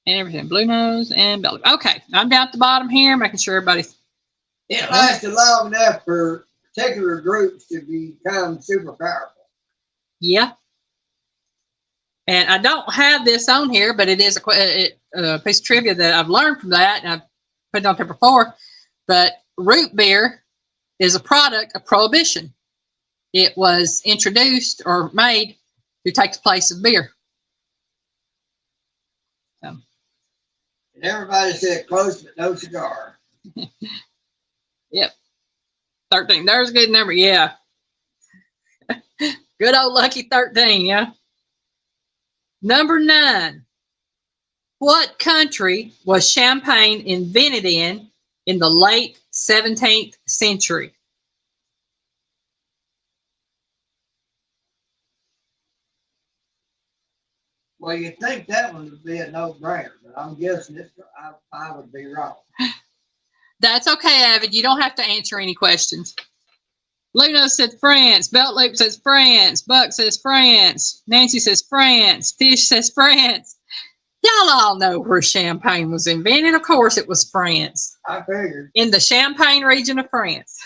And everything. Blue Nose and Belly. Okay. I'm down at the bottom here, making sure everybody's. It lasted long enough for particular groups to become super powerful. Yeah. And I don't have this on here, but it is a piece of trivia that I've learned from that, and I've put it on there before. But root beer is a product of Prohibition. It was introduced or made to take the place of beer. So. And everybody said close but no cigar. Yep. 13. There's a good number. Yeah. Good old lucky 13, yeah. Number 9. What country was champagne invented in the late 17th century? Well, you'd think that one would be a no-brainer, but I'm guessing I would be wrong. That's okay, Avid. You don't have to answer any questions. Luno said France. Belt Loop says France. Buck says France. Nancy says France. Fish says France. Y'all all know where champagne was invented. Of course it was France. I figured. In the Champagne region of France.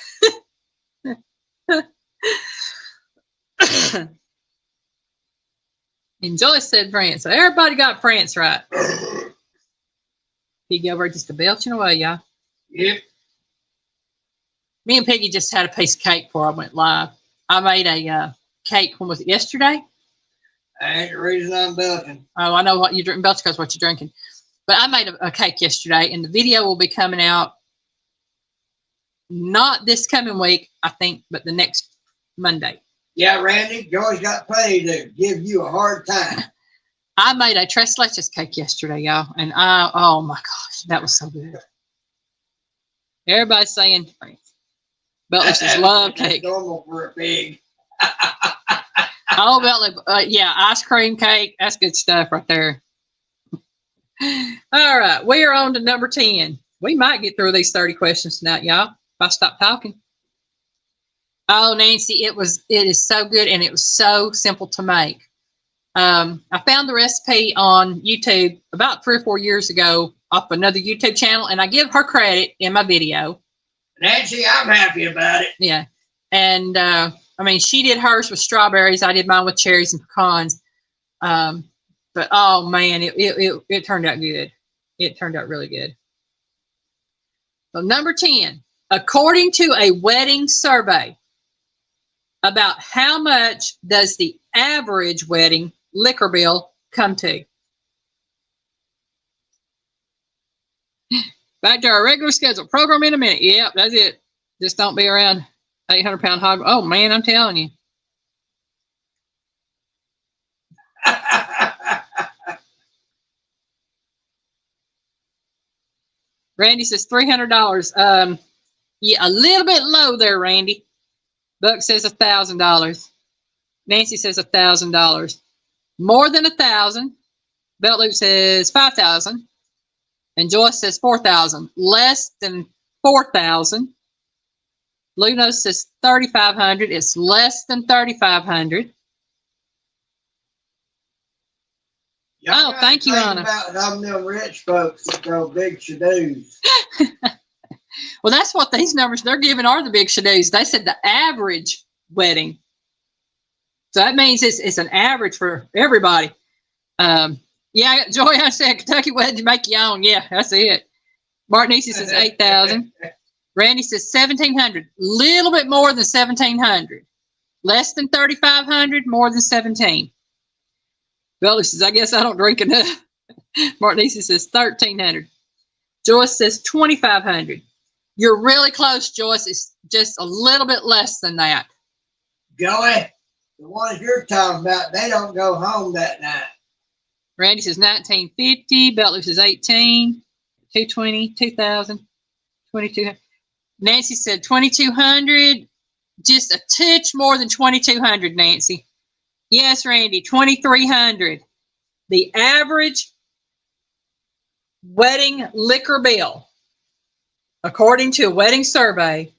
And Joyce said France. So everybody got France right. He go over just a belching away, y'all. Yep. Me and Peggy just had a piece of cake before I went live. I made a cake. When was it? Yesterday? That ain't the reason I'm belching. Oh, I know what you drink. Belch because what you're drinking. But I made a cake yesterday, and the video will be coming out not this coming week, I think, but the next Monday. Yeah, Randy, Joy's got plenty to give you a hard time. I made a tres leches cake yesterday, y'all, and oh my gosh, that was so good. Everybody's saying, Beltley's love cake. That's normal for a pig. Oh, Beltley, yeah, ice cream cake. That's good stuff right there. All right, we are on to number 10. We might get through these 30 questions tonight, y'all, if I stop talking. Oh, Nancy, it is so good, and it was so simple to make. I found the recipe on YouTube about 3 or 4 years ago off another YouTube channel, and I give her credit in my video. Nancy, I'm happy about it. Yeah. And, I mean, she did hers with strawberries. I did mine with cherries and pecans. But, oh, man, it turned out good. It turned out really good. So, number 10, according to a wedding survey, about how much does the average wedding liquor bill come to? Back to our regular scheduled program in a minute. Yep, that's it. Just don't be around 800-pound hog. Oh, man, I'm telling you. Randy says $300. Yeah, a little bit low there, Randy. Buck says $1,000. Nancy says $1,000. More than 1,000. Beltloop says 5,000. And Joyce says 4,000. Less than 4,000. Luno says 3,500. It's less than 3,500. Oh, thank you, Anna. About them rich folks that throw big shadoos. Well, that's what these numbers they're giving are the big shadoos. They said the average wedding. So that means it's an average for everybody. Yeah, Joy, I said Kentucky wedding to make your own. Yeah, that's it. Martinese says 8,000. Randy says 1,700. Little bit more than 1,700. Less than 3,500. More than 17. Belly says, I guess I don't drink enough. Martinese says 1,300. Joyce says 2,500. You're really close, Joyce. It's just a little bit less than that. Joey, the ones you're talking about, they don't go home that night. Randy says 1,950. Beltley says 18. 220. 2,000. 2,200. Nancy said 2,200. Just a touch more than 2,200, Nancy. Yes, Randy, 2,300. The average wedding liquor bill, according to a wedding survey,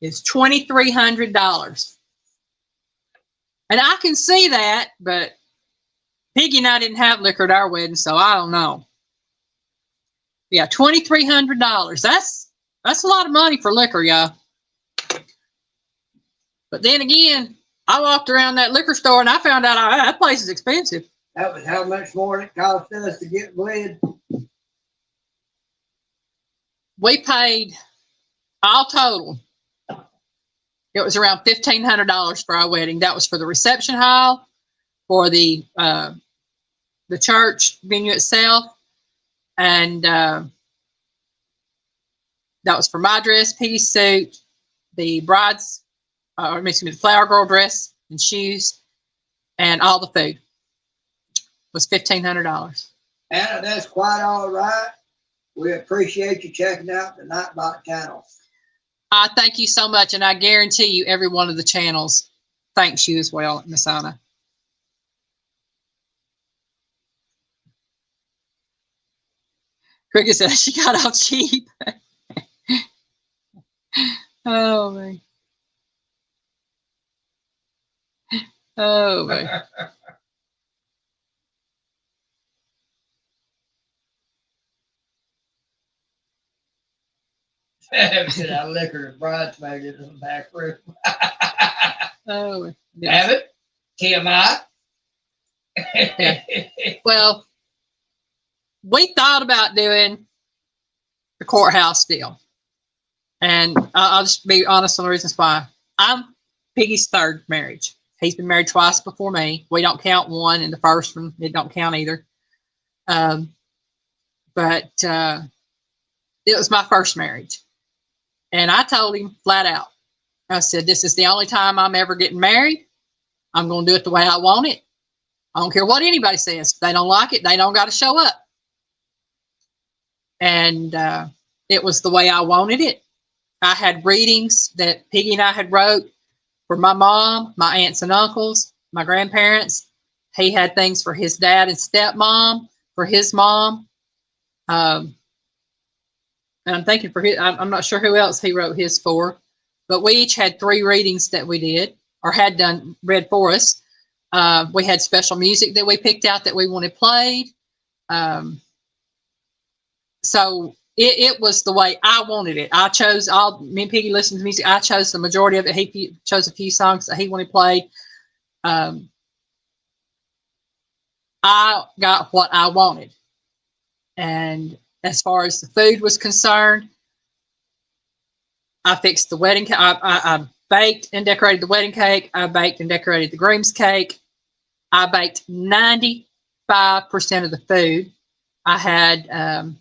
is $2,300. And I can see that, but Piggy and I didn't have liquor at our wedding, so I don't know. Yeah, $2,300. That's a lot of money for liquor, y'all. But then again, I walked around that liquor store and I found out that place is expensive. That was how much more it cost us to get bled. We paid all total. It was around $1,500 for our wedding. That was for the reception hall, for the church venue itself, and that was for my dress, Piggy's suit, the bride's, the flower girl dress and shoes, and all the food was $1,500. Anna, that's quite all right. We appreciate you checking out the Nightbot channel. I thank you so much, and I guarantee you every one of the channels thanks you as well, Miss Anna. Cricket says she got off cheap. Oh, man. Oh, man. Said I liquor the bridesmaid in the back room. Oh, Have it? TMI? Yeah. Well, we thought about doing the courthouse deal. And I'll just be honest on the reasons why. I'm Piggy's third marriage. He's been married twice before me. We don't count one, and the first one, it don't count either. But it was my first marriage. And I told him flat out, I said, this is the only time I'm ever getting married. I'm going to do it the way I want it. I don't care what anybody says. If they don't like it, they don't got to show up. And it was the way I wanted it. I had readings that Piggy and I had wrote for my mom, my aunts and uncles, my grandparents. He had things for his dad and stepmom, for his mom. And I'm thinking for his, I'm not sure who else he wrote his for, but we each had 3 readings that we did or had done read for us. We had special music that we picked out that we wanted played. So it was the way I wanted it. I chose me and Piggy listened to music. I chose the majority of it. He chose a few songs that he wanted played. I got what I wanted. And as far as the food was concerned, I fixed the wedding cake. I baked and decorated the wedding cake. I baked and decorated the groom's cake. I baked 95% of the food. I had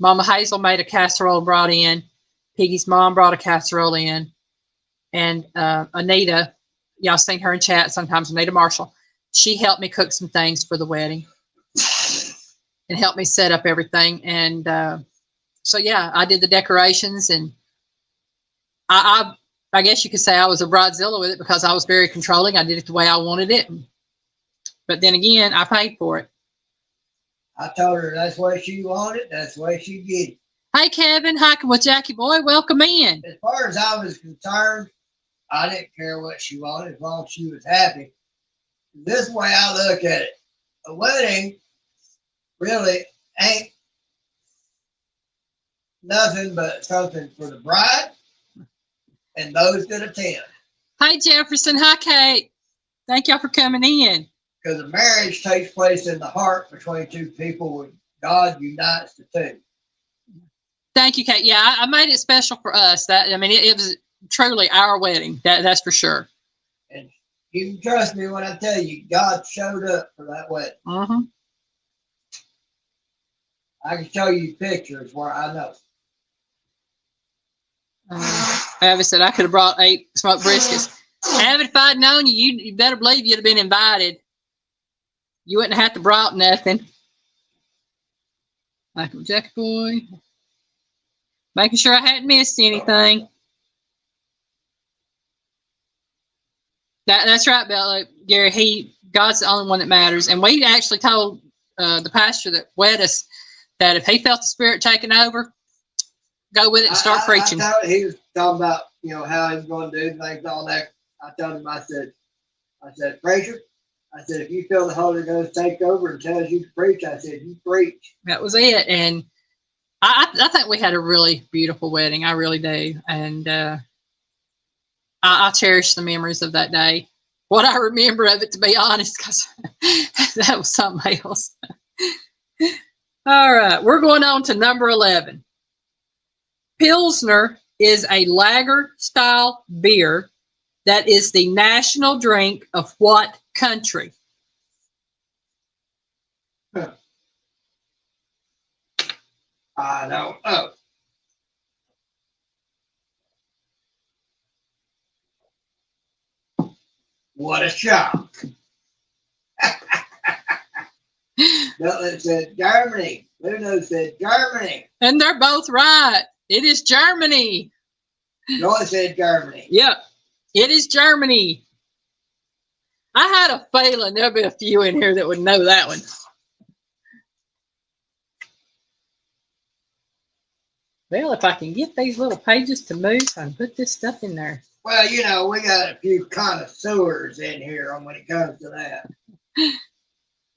Mama Hazel made a casserole brought in. Piggy's mom brought a casserole in. And Anita, y'all seen her in chat sometimes, Anita Marshall, she helped me cook some things for the wedding and helped me set up everything. And so, yeah, I did the decorations. And I guess you could say I was a bridezilla with it because I was very controlling. I did it the way I wanted it. But then again, I paid for it. I told her that's what she wanted. That's the way she get it. Hey, Kevin, hiking with Jackie Boy. Welcome in. As far as I was concerned, I didn't care what she wanted as long as she was happy. This is the way I look at it. A wedding really ain't nothing but something for the bride and those that attend. Hi, Jefferson. Hi, Kate. Thank y'all for coming in. Because a marriage takes place in the heart between 2 people when God unites the 2. Thank you, Kate. Yeah, I made it special for us. It was truly our wedding. That's for sure. And you can trust me when I tell you, God showed up for that wedding. Mm-hmm. I can show you pictures where I know. Avi said I could have brought 8 smoked briskets. Avi, if I'd known you, you better believe you'd have been invited. You wouldn't have to brought nothing. Like a Jack Boy. Making sure I hadn't missed anything. That's right, Bella. Gary, God's the only one that matters. And we actually told the pastor that wed us that if he felt the Spirit taking over, go with it and start preaching. He was talking about, how he was going to do things, all that. I told him, I said, preacher, I said, if you feel the Holy Ghost take over and tells you to preach, I said, you preach. That was it. And I think we had a really beautiful wedding. I really do. And I cherish the memories of that day. What I remember of it, to be honest, because that was something else. All right. We're going on to number 11. Pilsner is a lager-style beer that is the national drink of what country? I don't know. What a shock. Butler said Germany. Luno said Germany. And they're both right. It is Germany. Joy said Germany. Yep. It is Germany. I had a feeling there'll be a few in here that would know that one. Well, if I can get these little pages to move, I can put this stuff in there. Well, we got a few connoisseurs in here when it comes to that.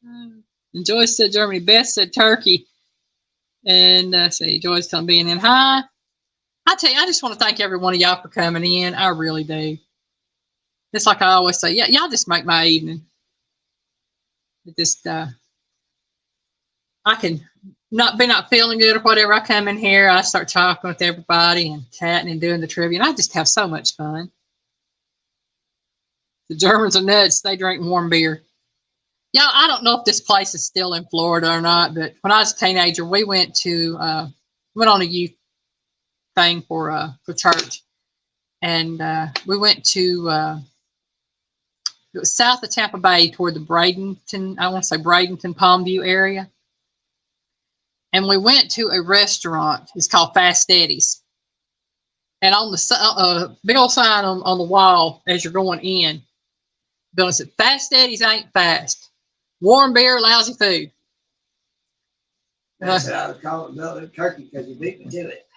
And Joyce said Germany. Beth said Turkey. And see, Joyce telling being in. Hi. I tell you, I just want to thank every one of y'all for coming in. I really do. It's like I always say, yeah, y'all just make my evening. It just, I can not feeling good or whatever, I come in here, I start talking with everybody and chatting and doing the trivia, and I just have so much fun. The Germans are nuts. They drink warm beer. Yeah, I don't know if this place is still in Florida or not, but when I was a teenager, we went on a youth thing for church, and we went to it was south of Tampa Bay toward the Bradenton, I want to say Bradenton, Palmview area. And we went to a restaurant. It's called Fast Eddie's. And on the big old sign on the wall as you're going in, Bill said, Fast Eddie's ain't fast. Warm beer, lousy food. That's what I was calling melted turkey because you beat me to it.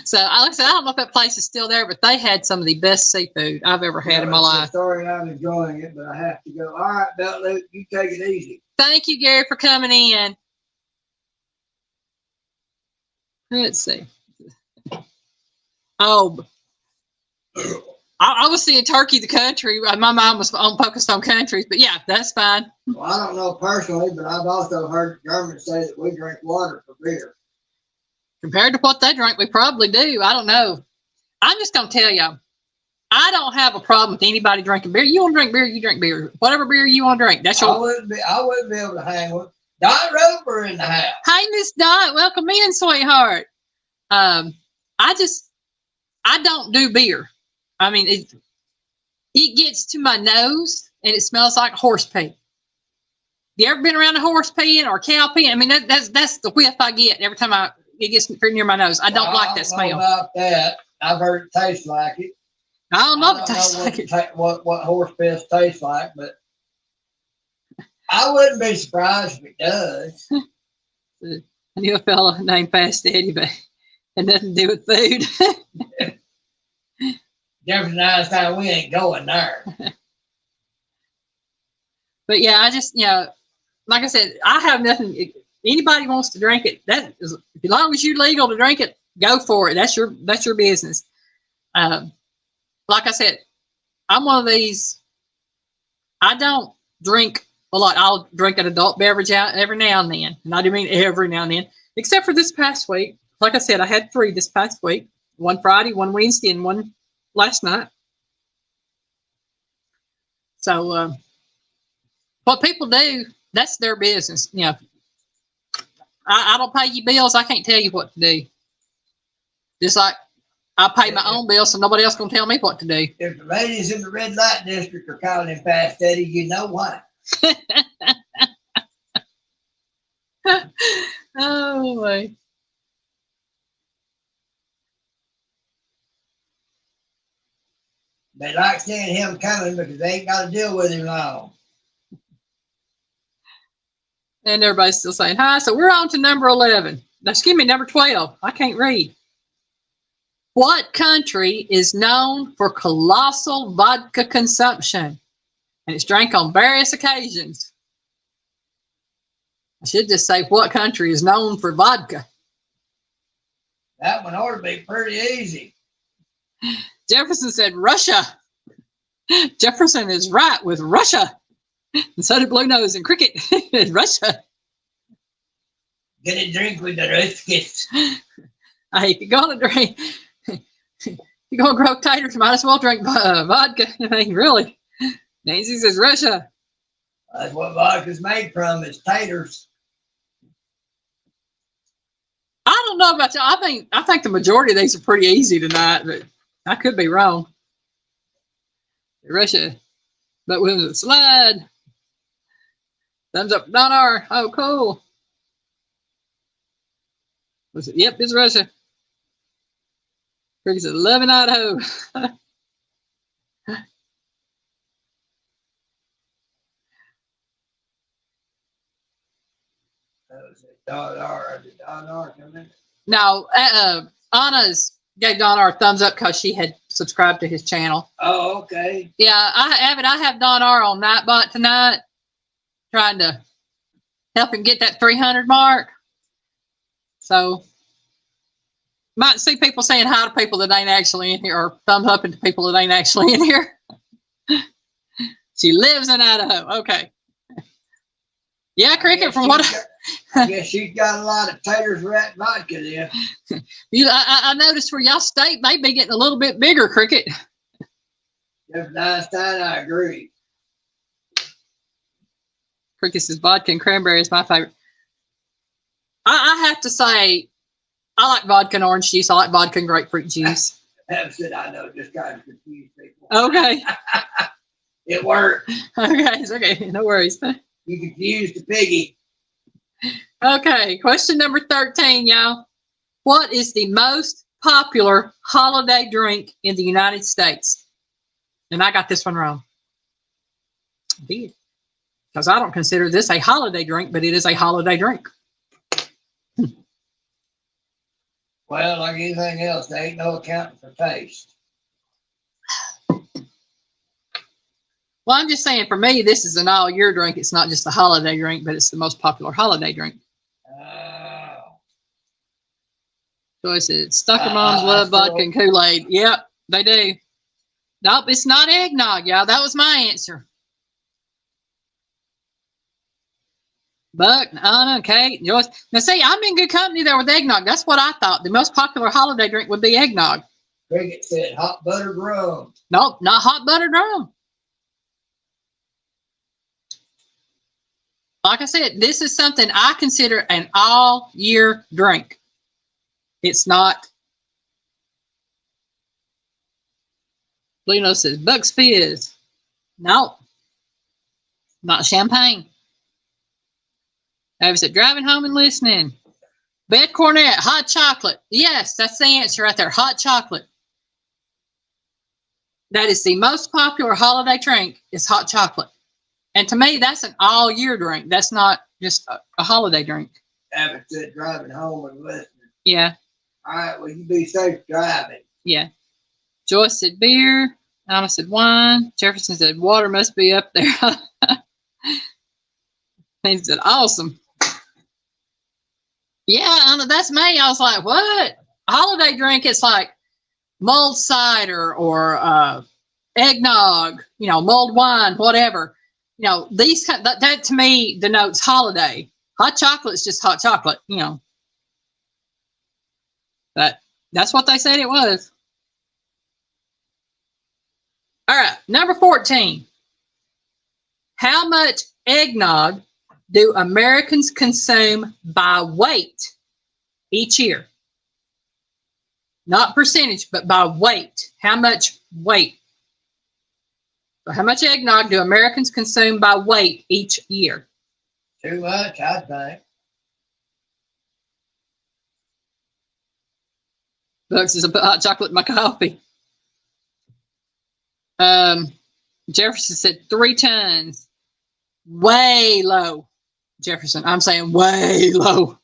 So, like I said, I don't know if that place is still there, but they had some of the best seafood I've ever had in my life. Sorry, I'm enjoying it, but I have to go. All right, Belt Luke, you take it easy. Thank you, Gary, for coming in. Let's see. Oh, I was seeing Turkey the country. My mind was focused on countries, but yeah, that's fine. Well, I don't know personally, but I've also heard Germans say that we drink water for beer. Compared to what they drink, we probably do. I don't know. I'm just going to tell you, I don't have a problem with anybody drinking beer. You want to drink beer, you drink beer. Whatever beer you want to drink. That's your. I wouldn't be able to hang with Dot Roper in the house. Hey, Miss Dot, welcome in, sweetheart. I don't do beer. I mean, it gets to my nose and it smells like horse pee. You ever been around a horse peeing or cow peeing? I mean, that's the whiff I get every time it gets pretty near my nose. I don't like that smell. I don't know about that. I've heard it tastes like it. I don't know if it tastes like it. What horse piss tastes like, but I wouldn't be surprised if it does. I knew a fella named Fast Eddie, but had nothing to do with food. Jefferson Einstein, we ain't going there. But yeah, I just, like I said, I have nothing. Anybody wants to drink it, that is, as long as you're legal to drink it, go for it. That's your business. Like I said, I'm one of these. I don't drink a lot. I'll drink an adult beverage out every now and then, and I do mean every now and then, except for this past week. Like I said, I had 3 this past week: one Friday, one Wednesday, and one last night. So, what people do, that's their business. I don't pay you bills. I can't tell you what to do. Just like I pay my own bills, so nobody else gonna tell me what to do. If the ladies in the red light district are calling him Fast Eddie, you know why. Oh boy. They like seeing him coming because they ain't got to deal with him long. And everybody's still saying hi. So we're on to number 11. Excuse me, number 12. I can't read. What country is known for colossal vodka consumption? And it's drank on various occasions. I should just say, what country is known for vodka? That one ought to be pretty easy. Jefferson said Russia. Jefferson is right with Russia. And so did Blue Nose and Cricket. Russia. Get a drink with the Ruskies. Hey, if you're going to drink, you're going to grow taters, might as well drink vodka. I mean, really. Nancy says Russia. That's what vodka's made from, is taters. I don't know about you. I think the majority of these are pretty easy tonight, but I could be wrong. Russia. But with the slide. Thumbs up, Don R. Oh, cool. Was it? Yep, it's Russia. Cricket said, love in Idaho. Don R. Did Don R come in? No, Anna's gave Don R a thumbs up because she had subscribed to his channel. Oh, okay. Yeah, I have Don R on Nightbot tonight, trying to help him get that 300 mark. So, might see people saying hi to people that ain't actually in here, or thumbs up into people that ain't actually in here. She lives in Idaho. Okay. Yeah, Cricket. From what I guess she's got a lot of taters rat vodka there. I noticed where y'all state may be getting a little bit bigger, Cricket. Jeff Einstein, I agree. Cricket says vodka and cranberry is my favorite. I have to say, I like vodka and orange juice. I like vodka and grapefruit juice. That's it. I know. Just kind of confuse people. Okay. It worked. Okay. It's okay. No worries. You confused the piggy. Okay. Question number 13, y'all. What is the most popular holiday drink in the United States? And I got this one wrong. I did. Because I don't consider this a holiday drink, but it is a holiday drink. Well, like anything else, there ain't no accounting for taste. Well, I'm just saying, for me, this is an all-year drink. It's not just a holiday drink, but it's the most popular holiday drink. Oh. So I said, Stucker Moms love vodka and Kool-Aid. Yep, they do. Nope, it's not eggnog, y'all. That was my answer. Buck, Anna, Kate, Joyce. Now, see, I'm in good company there with eggnog. That's what I thought. The most popular holiday drink would be eggnog. Cricket said hot buttered rum. Nope, not hot buttered rum. Like I said, this is something I consider an all-year drink. It's not. Lino says, Buck's Fizz. Nope. Not champagne. I was at driving home and listening. Beth Cornett, hot chocolate. Yes, that's the answer right there. Hot chocolate. That is the most popular holiday drink is hot chocolate. And to me, that's an all-year drink. That's not just a holiday drink. Abbott said driving home and listening. Yeah. All right, well, you be safe driving. Yeah. Joyce said beer. Anna said wine. Jefferson said water must be up there. He said awesome. Yeah, Anna, that's me. I was like, what? Holiday drink, it's like mulled cider or eggnog, mulled wine, whatever. These that to me denotes holiday. Hot chocolate is just hot chocolate, But that's what they said it was. All right, number 14. How much eggnog do Americans consume by weight each year? Not percentage, but by weight. How much weight? So how much eggnog do Americans consume by weight each year? Too much, I think. Bucks is a hot chocolate in my coffee. Jefferson said 3 tons. Way low. Jefferson, I'm saying way low.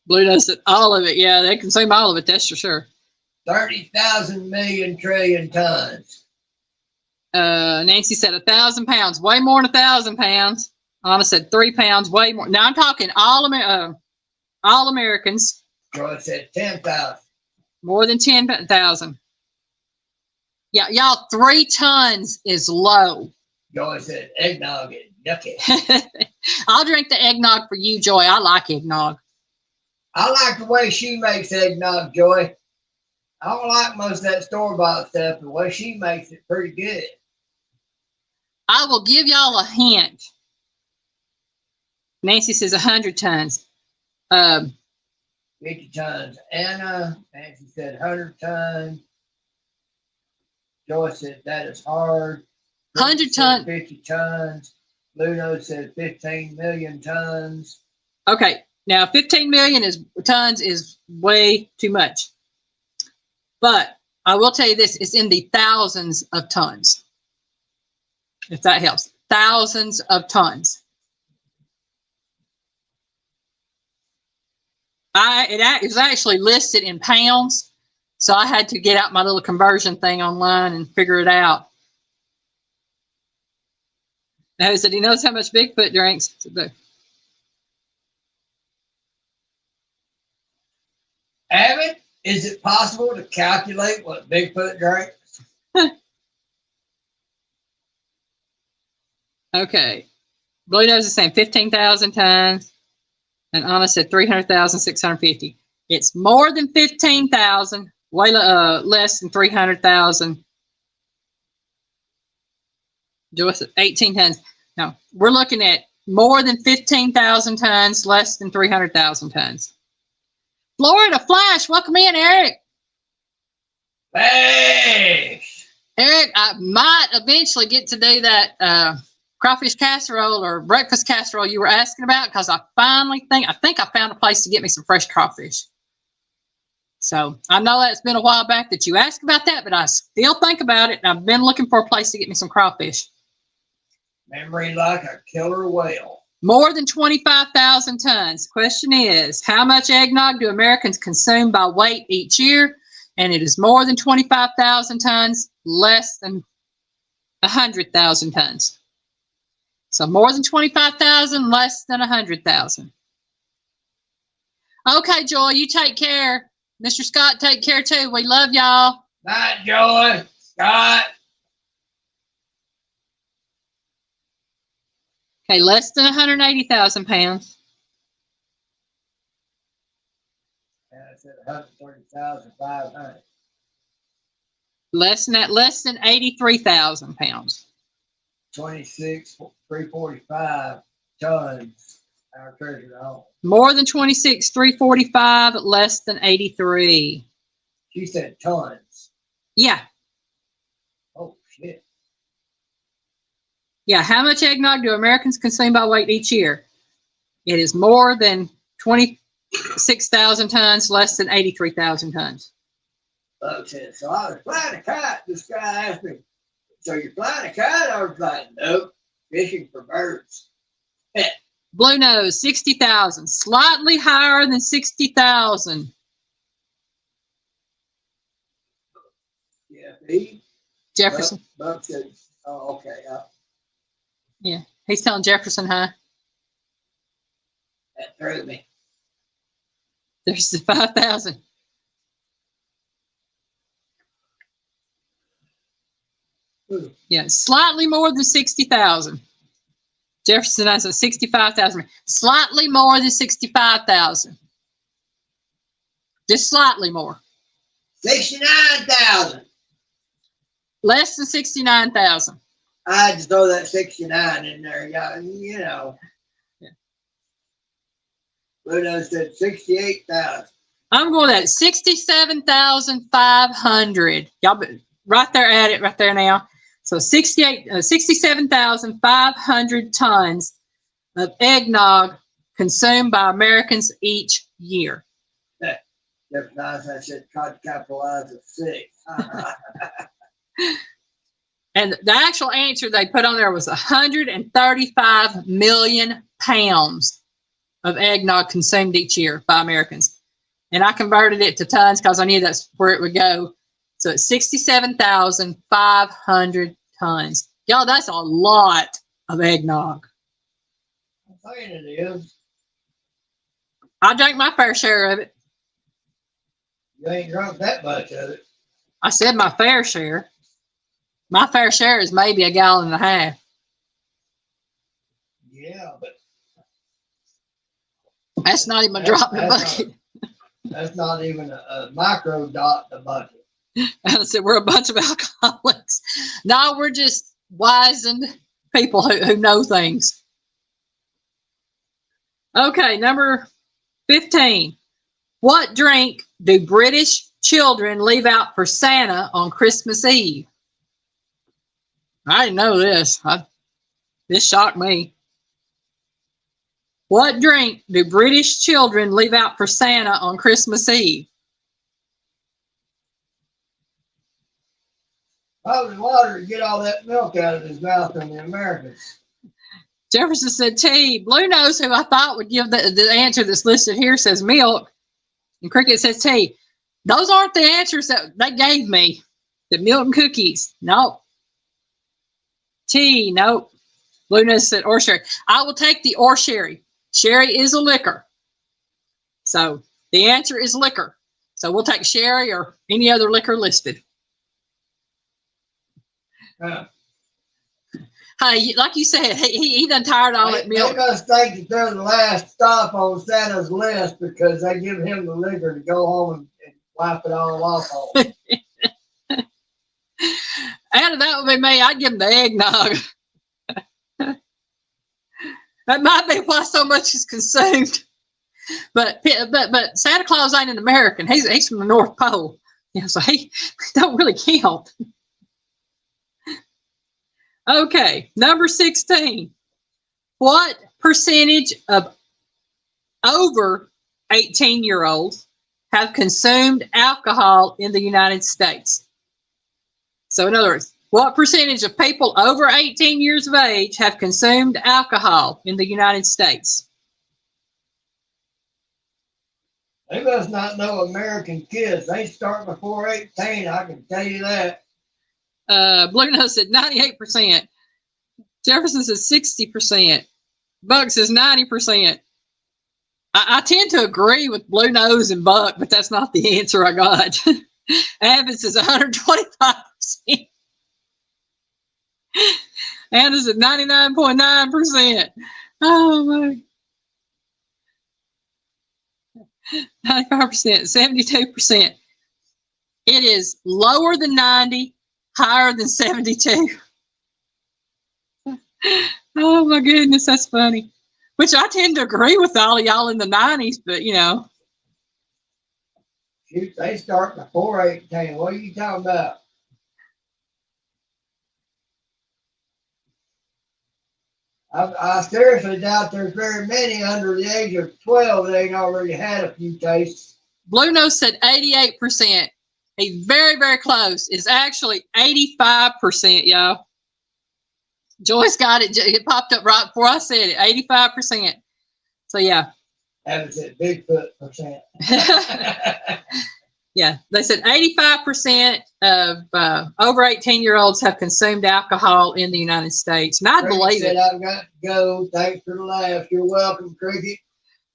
Blue Nose said all of it. Yeah, they consume all of it. That's for sure. 30,000 million trillion tons. Nancy said 1,000 pounds. Way more than 1,000 pounds. Anna said 3 pounds. Way more. Now I'm talking all Americans. Joy said 10,000. More than 10,000. Yeah, y'all, 3 tons is low. Joy said eggnog is yucky. I'll drink the eggnog for you, Joy. I like eggnog. I like the way she makes eggnog, Joy. I don't like most of that store-bought stuff. The way she makes it, pretty good. I will give y'all a hint. Nancy says 100 tons. 50 tons. Anna, Nancy said 100 tons. Joyce said that is hard. 100 tons. 50 tons. Ludo said 15 million tons. Okay, now 15 million tons is way too much. But I will tell you this, it's in the thousands of tons. If that helps. Thousands of tons. It was actually listed in pounds, so I had to get out my little conversion thing online and figure it out. Now, he said he knows how much Bigfoot drinks. Abbott, is it possible to calculate what Bigfoot drinks? Okay. Blue Nose is saying 15,000 tons. And Anna said 300,650. It's more than 15,000, way less than 300,000. Joyce at 18 tons. No, we're looking at more than 15,000 tons, less than 300,000 tons. Florida Flash, welcome in, Eric. Flash. Eric, I might eventually get to do that crawfish casserole or breakfast casserole you were asking about, because I think I found a place to get me some fresh crawfish. So I know that's been a while back that you asked about that, but I still think about it, and I've been looking for a place to get me some crawfish. Memory like a killer whale. More than 25,000 tons. Question is, how much eggnog do Americans consume by weight each year? And it is more than 25,000 tons, less than 100,000 tons. So more than 25,000, less than 100,000. Okay, Joy, you take care. Mr. Scott, take care too. We love y'all. Night, Joy. Scott. Okay, less than 180,000 pounds. Yeah, I said 130,500. Less than that, less than 83,000 pounds. 26,345 tons. Our treasure home. More than 26,345, less than 83. She said tons. Yeah. Oh, shit. Yeah, how much eggnog do Americans consume by weight each year? It is more than 26,000 tons, less than 83,000 tons. Okay, so I was flying a kite. This guy asked me, so you're flying a kite? I was like, nope, fishing for birds. Blue Nose, 60,000, slightly higher than 60,000. Yeah, he. Jefferson. Buck said, oh, okay. Yeah, he's telling Jefferson hi. That threw me. There's the 5,000. Yeah, slightly more than 60,000. Jefferson has a 65,000. Slightly more than 65,000. Just slightly more. 69,000. Less than 69,000. I had to throw that 69 in there. Yeah, you know. Yeah. Ludo said 68,000. I'm going at 67,500. Y'all be right there at it right there now. So 67,500 tons of eggnog consumed by Americans each year. That's nice. I said try to capitalize at 6. And the actual answer they put on there was 135 million pounds of eggnog consumed each year by Americans. And I converted it to tons because I knew that's where it would go. So it's 67,500 tons. Y'all, that's a lot of eggnog. I'm saying it is. I drank my fair share of it. You ain't drunk that much of it. I said my fair share. My fair share is maybe a gallon and a half. Yeah, but That's not even a drop in the bucket. That's not even a micro dot in the bucket. I said we're a bunch of alcoholics. No, we're just wizened people who know things. Okay, number 15. What drink do British children leave out for Santa on Christmas Eve? I didn't know this. This shocked me. What drink do British children leave out for Santa on Christmas Eve? Probably water to get all that milk out of his mouth in the Americans. Jefferson said tea. Blue Nose, who I thought would give the answer that's listed here, says milk. And Cricket says tea. Those aren't the answers that they gave me. The milk and cookies. Nope. Tea. Nope. Blue Nose said or sherry. I will take the or sherry. Sherry is a liquor. So the answer is liquor. So we'll take sherry or any other liquor listed. Hey, like you said, he done tired all that They milk. must think that they're the last stop on Santa's list because they give him the liquor to go home and wipe it all off on. Out of that would be me. I'd give him the eggnog. That might be why so much is consumed. But Santa Claus ain't an American. He's from the North Pole. Yeah, so he don't really count. Okay, number 16. What percentage of over 18-year-olds have consumed alcohol in the United States? So in other words, what percentage of people over 18 years of age have consumed alcohol in the United States? They must not know American kids. They start before 18, I can tell you that. Blue Nose said 98%. Jefferson says 60%. Buck says 90%. I tend to agree with Blue Nose and Buck, but that's not the answer I got. Abbott says 125%. Anna's at 99.9%. Oh my. 95%, 72%. It is lower than 90, higher than 72. Oh my goodness, that's funny. Which I tend to agree with all of y'all in the 90s, but you know. Shoot, they start before 18. What are you talking about? I seriously doubt there's very many under the age of 12 that ain't already had a few tastes. Blue Nose said 88%. He's very, very close. It's actually 85%, y'all. Joyce got it. It popped up right before I said it. 85%. So, yeah. Haven't said Bigfoot percent. Yeah, they said 85% of over 18-year-olds have consumed alcohol in the United States. And I believe it. I've got to go. Thanks for the laugh. You're welcome, Cricket.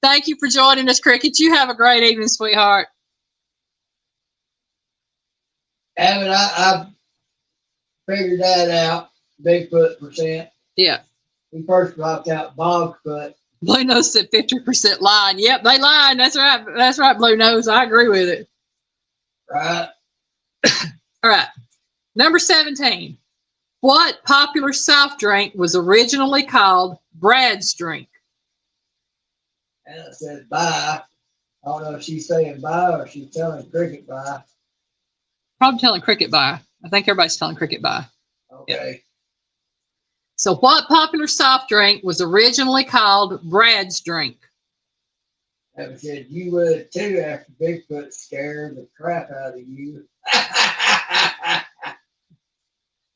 Thank you for joining us, Cricket. You have a great evening, sweetheart. Haven't I figured that out. Bigfoot percent. Yeah. We first dropped out Bogfoot. Blue Nose said 50% lying. Yep, they lied. That's right. That's right, Blue Nose. I agree with it. Right. All right. Number 17. What popular soft drink was originally called Brad's drink? Anna said bye. I don't know if she's saying bye or she's telling Cricket bye. Probably telling Cricket bye. I think everybody's telling Cricket bye. Okay. Yep. So what popular soft drink was originally called Brad's drink? Anna said you would too after Bigfoot scared the crap out of you.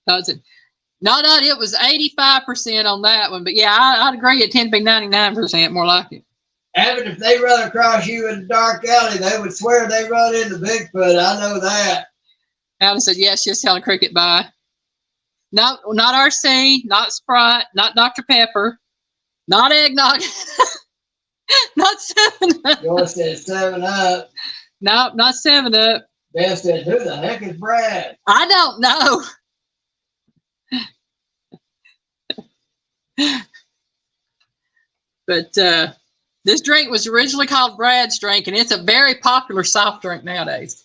No, it was 85% on that one. But yeah, I'd agree. It tend to be 99% more like it. Evan, if they run across you in a dark alley, they would swear they run into Bigfoot. I know that. Alan said, yes, just telling Cricket bye. No, not RC, not Sprite, not Dr. Pepper, not eggnog, not 7-Up. Yours said 7-Up. No, not 7-Up. Beth said, who the heck is Brad? I don't know. But this drink was originally called Brad's drink, and it's a very popular soft drink nowadays.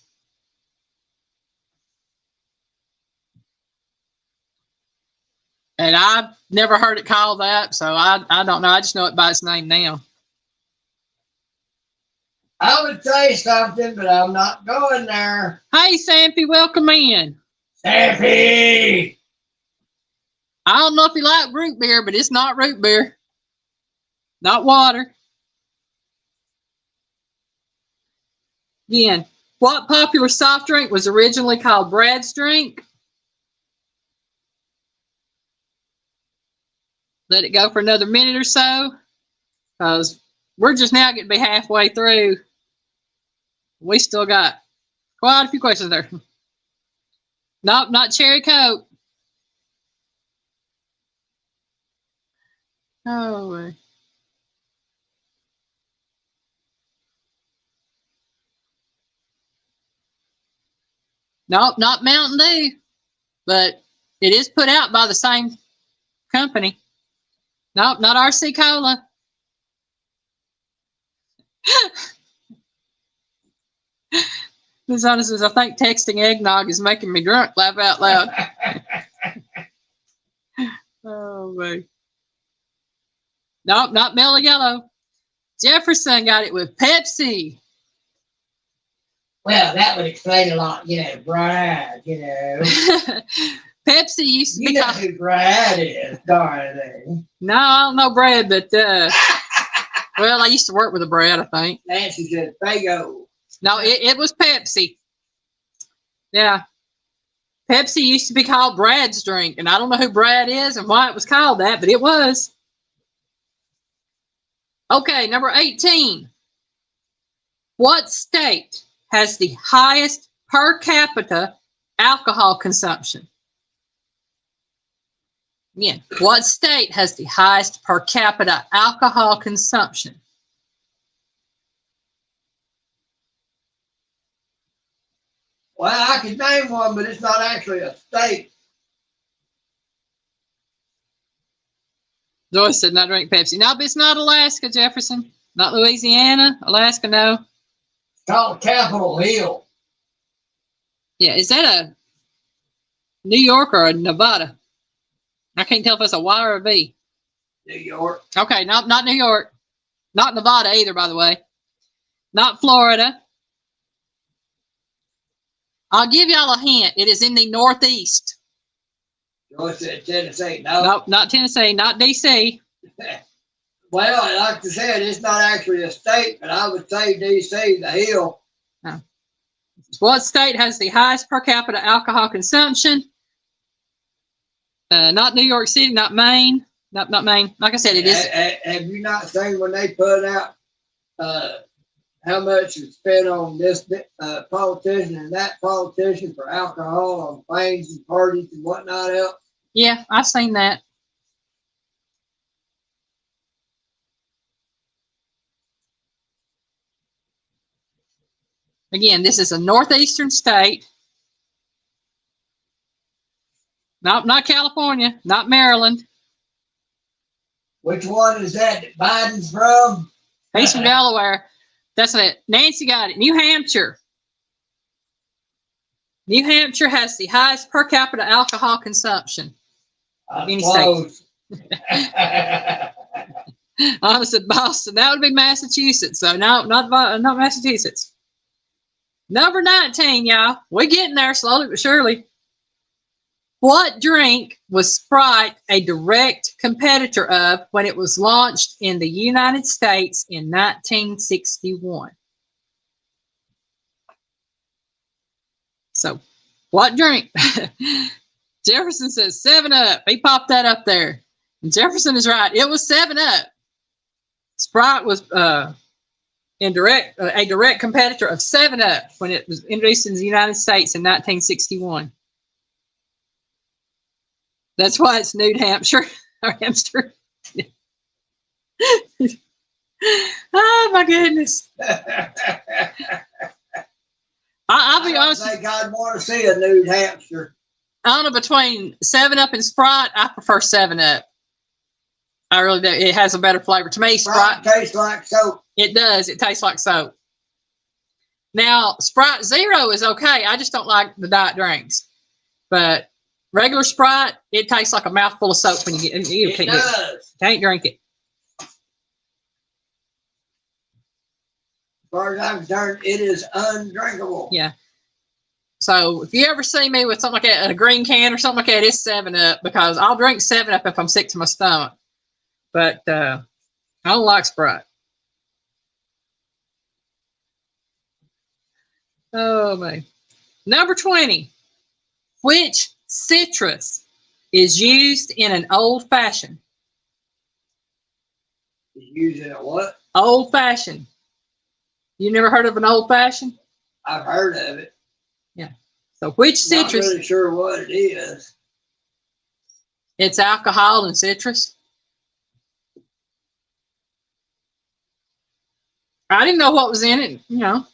And I've never heard it called that, so I don't know. I just know it by its name now. I would say something, but I'm not going there. Hey, Sampy, welcome in. Sampy! I don't know if you like root beer, but it's not root beer. Not water. Again, what popular soft drink was originally called Brad's drink? Let it go for another minute or so, because we're just now getting to be halfway through. We still got quite a few questions there. Nope, not cherry Coke. Oh. Nope, not Mountain Dew, but it is put out by the same company. Nope, not RC Cola. As honest as I think texting eggnog is making me drunk, laugh out loud. Oh, man. Nope, not Mellow Yellow. Jefferson got it with Pepsi. Well, that would explain a lot, Brad, Pepsi used to be know called... who Brad is, darling. No, I don't know Brad, but well, I used to work with a Brad, I think. Nancy said Fago. No, it was Pepsi. Yeah. Pepsi used to be called Brad's drink, and I don't know who Brad is and why it was called that, but it was. Okay, number 18. What state has the highest per capita alcohol consumption? Again, what state has the highest per capita alcohol consumption? Well, I could name one, but it's not actually a state. Joyce said not drink Pepsi. No, but it's not Alaska, Jefferson. Not Louisiana. Alaska, no. It's called Capitol Hill. Yeah, is that a New York or a Nevada? I can't tell if it's a Y or a V. New York. Okay, not New York. Not Nevada either, by the way. Not Florida. I'll give y'all a hint. It is in the Northeast. Joyce said Tennessee. No. Nope, not Tennessee, not D.C. Well, like I said, it's not actually a state, but I would say D.C., the hill. No. What state has the highest per capita alcohol consumption? Not New York City, not Maine. Not Maine. Like I said, it is. Have you not seen when they put out how much is spent on this politician and that politician for alcohol on things and parties and whatnot else? Yeah, I've seen that. Again, this is a northeastern state. Not California, not Maryland. Which one is that Biden's from? He's from Delaware. That's it. Nancy got it. New Hampshire. New Hampshire has the highest per capita alcohol consumption. Any Close. I said Boston. That would be Massachusetts. So no, not Massachusetts. Number 19, y'all. We're getting there slowly but surely. What drink was Sprite a direct competitor of when it was launched in the United States in 1961? So, what drink? Jefferson says 7-Up. He popped that up there. And Jefferson is right. It was 7-Up. Sprite was a direct competitor of 7-Up when it was introduced in the United States in 1961. That's why it's New Hampshire or Hamster. Oh my goodness! I'll be honest. I think I'd want to see a New Hampshire. I don't know, between 7-Up and Sprite, I prefer 7-Up. I really do. It has a better flavor to me. Sprite tastes like soap. It does. It tastes like soap. Now, Sprite Zero is okay. I just don't like the diet drinks, but regular Sprite, it tastes like a mouthful of soap when you get it. You can't drink it. As far as I'm concerned, it is undrinkable. Yeah. So if you ever see me with something like that, a green can or something like that, it's 7-Up, because I'll drink 7-Up if I'm sick to my stomach. But I don't like Sprite. Oh man. Number 20. Which citrus is used in an old fashioned? Using a what? Old fashioned. You never heard of an old fashioned? I've heard of it. Yeah. So which citrus? Not really sure what it is. It's alcohol and citrus. I didn't know what was in it, you know.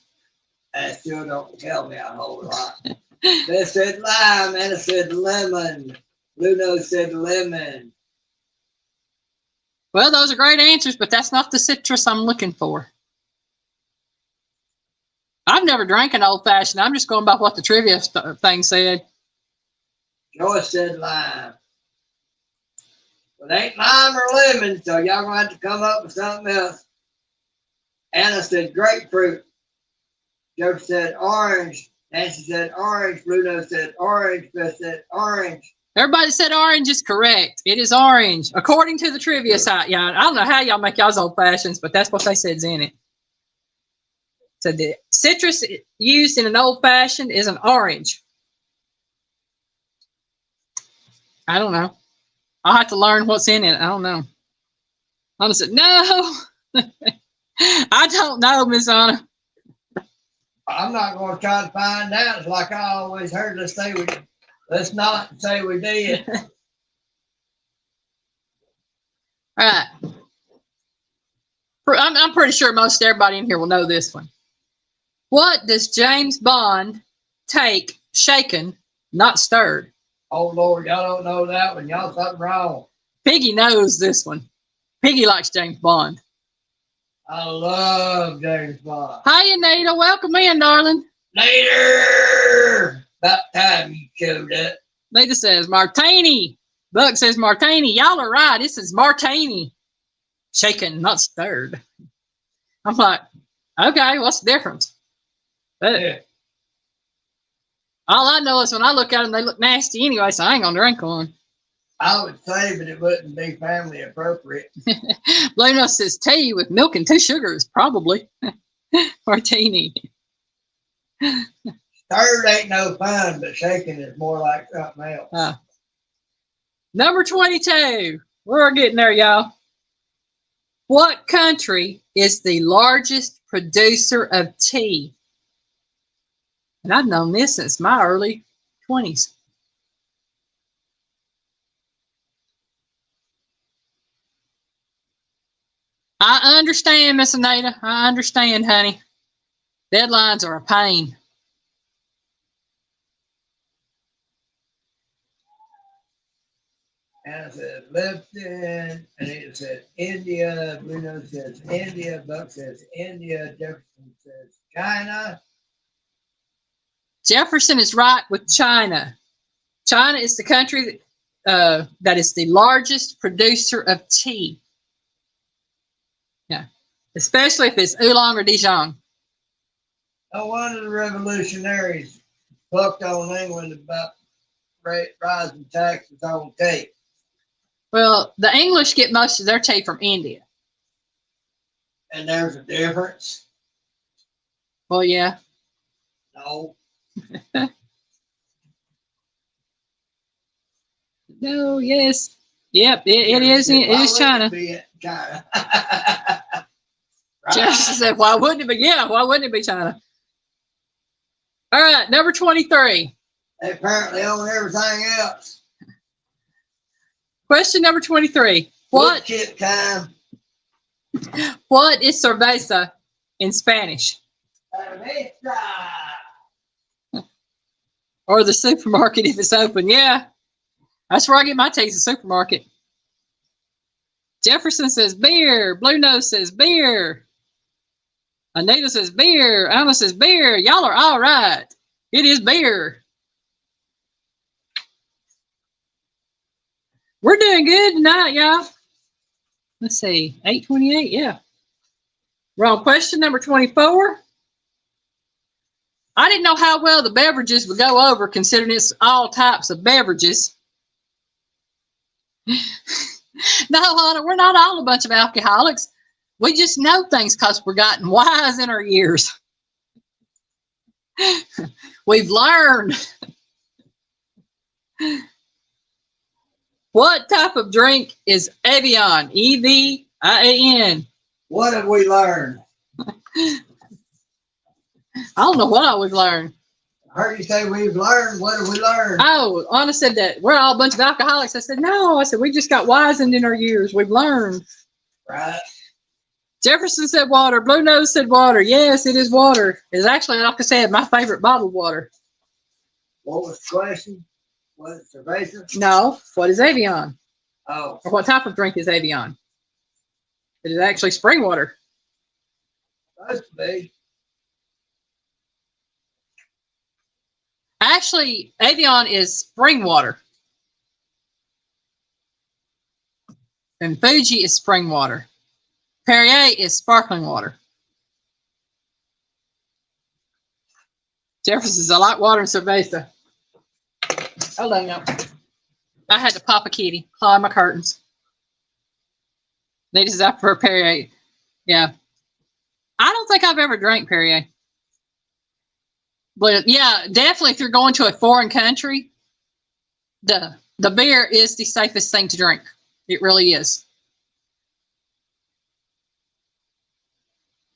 That still don't tell me a whole lot. They said lime, and it said lemon. Luno said lemon. Well, those are great answers, but that's not the citrus I'm looking for. I've never drank an old fashioned. I'm just going by what the trivia thing said. Joyce said lime. Well, it ain't lime or lemon, so y'all gonna have to come up with something else. Anna said grapefruit. Joe said orange. Nancy said orange. Bruno said orange. Beth said orange. Everybody said orange is correct. It is orange, according to the trivia site. Yeah, I don't know how y'all make y'all's old fashions, but that's what they said's in it. So the citrus used in an old fashioned is an orange. I don't know. I'll have to learn what's in it. I don't know. Anna said, no. I don't know, Miss Anna. I'm not going to try to find out. It's like I always heard. Let's not say we did. All right. I'm pretty sure most everybody in here will know this one. What does James Bond take shaken, not stirred? Oh, Lord, y'all don't know that one. Y'all something wrong. Piggy knows this one. Piggy likes James Bond. I love James Bond. Hi, Anita. Welcome in, darling. Later. About time you showed up. Anita says martini. Buck says martini. Y'all are right. This is martini. Shaken, not stirred. I'm like, okay, what's the difference? Yeah. All I know is when I look at them, they look nasty anyway, so I ain't going to drink one. I would say, but it wouldn't be family appropriate. Bruno says tea with milk and 2 sugars, probably. Martini. Stirred ain't no fun, but shaking is more like something else. Number 22. We're getting there, y'all. What country is the largest producer of tea? And I've known this since my early 20s. I understand, Miss Anita. I understand, honey. Deadlines are a pain. Anna says Lipton. Anita says India. Bruno says India. Buck says India. Jefferson says China. Jefferson is right with China. China is the country that is the largest producer of tea. Yeah, especially if it's oolong or Dijon. No wonder the revolutionaries fucked on England about rising taxes on tea. Well, the English get most of their tea from India. And there's a difference. Well, yeah. No. No, yes. Yep, it is. It is China. China. Jefferson said, why wouldn't it be? Yeah, why wouldn't it be China? All right, number 23. They apparently own everything else. Question number 23. What chip time? What is cerveza in Spanish? Cerveza. Or the supermarket if it's open. Yeah, that's where I get my tea, the supermarket. Jefferson says beer. Blue Nose says beer. Anita says beer. Anna says beer. Y'all are all right. It is beer. We're doing good tonight, y'all. Let's see. 8:28. Yeah. We're on question number 24. I didn't know how well the beverages would go over considering it's all types of beverages. No, Honor, we're not all a bunch of alcoholics. We just know things because we're gotten wise in our years. We've learned. What type of drink is Evian? E-V-I-A-N. What have we learned? I don't know what we've learned. I heard you say we've learned. What have we learned? Oh, Anna said that we're all a bunch of alcoholics. I said, no. I said, we just got wizened in our years. We've learned. Right. Jefferson said water. Blue Nose said water. Yes, it is water. It's actually, like I said, my favorite bottled water. What was the question? Was it cerveza? No. What is Evian? Oh. Or what type of drink is Evian? It is actually spring water. Supposed to be. Actually, Avion is spring water. And Fuji is spring water. Perrier is sparkling water. Jefferson's a lot water and cerveza. Hold on, no. I had to pop a kitty, claw my curtains. They just up for Perrier. Yeah. I don't think I've ever drank Perrier. But yeah, definitely if you're going to a foreign country, the beer is the safest thing to drink. It really is.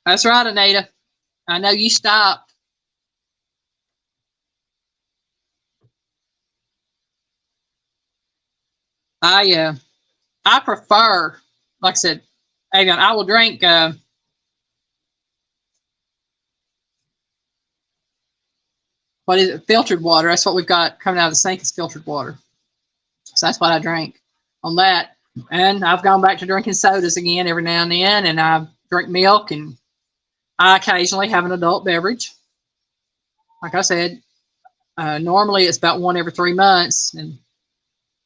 That's right, Anita. I know you stopped. I prefer, like I said, Avion, I will drink what is it? Filtered water. That's what we've got coming out of the sink is filtered water. So that's what I drink on that. And I've gone back to drinking sodas again every now and then, and I drink milk, and I occasionally have an adult beverage. Like I said, normally it's about one every 3 months, and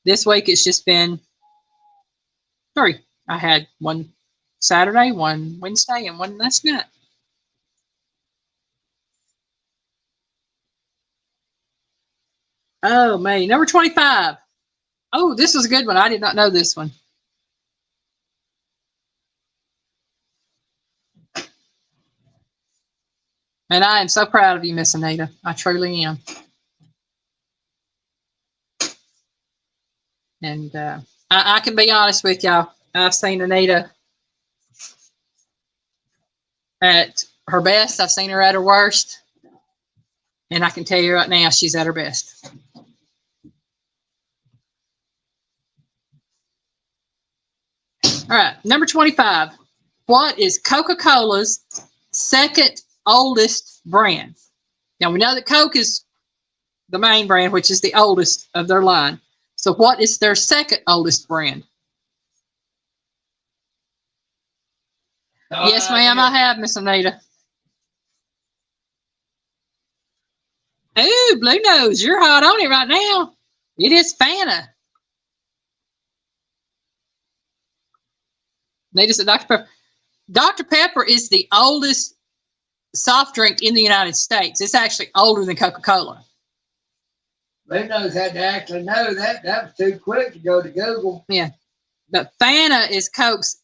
this week it's just been 3. I had one Saturday, one Wednesday, and one last night. Oh, May. Number 25. Oh, this was a good one. I did not know this one. And I am so proud of you, Miss Anita. I truly am. And I can be honest with y'all. I've seen Anita at her best. I've seen her at her worst. And I can tell you right now, she's at her best. All right, number 25. What is Coca-Cola's second oldest brand? Now, we know that Coke is the main brand, which is the oldest of their line. So what is their second oldest brand? Yes, ma'am, I have, Miss Anita. Ooh, Blue Nose, you're hot on it right now. It is Fanta. Anita said Dr. Pepper. Dr. Pepper is the oldest soft drink in the United States. It's actually older than Coca-Cola. Blue Nose had to actually know that. That was too quick to go to Google. Yeah. But Fanta is Coke's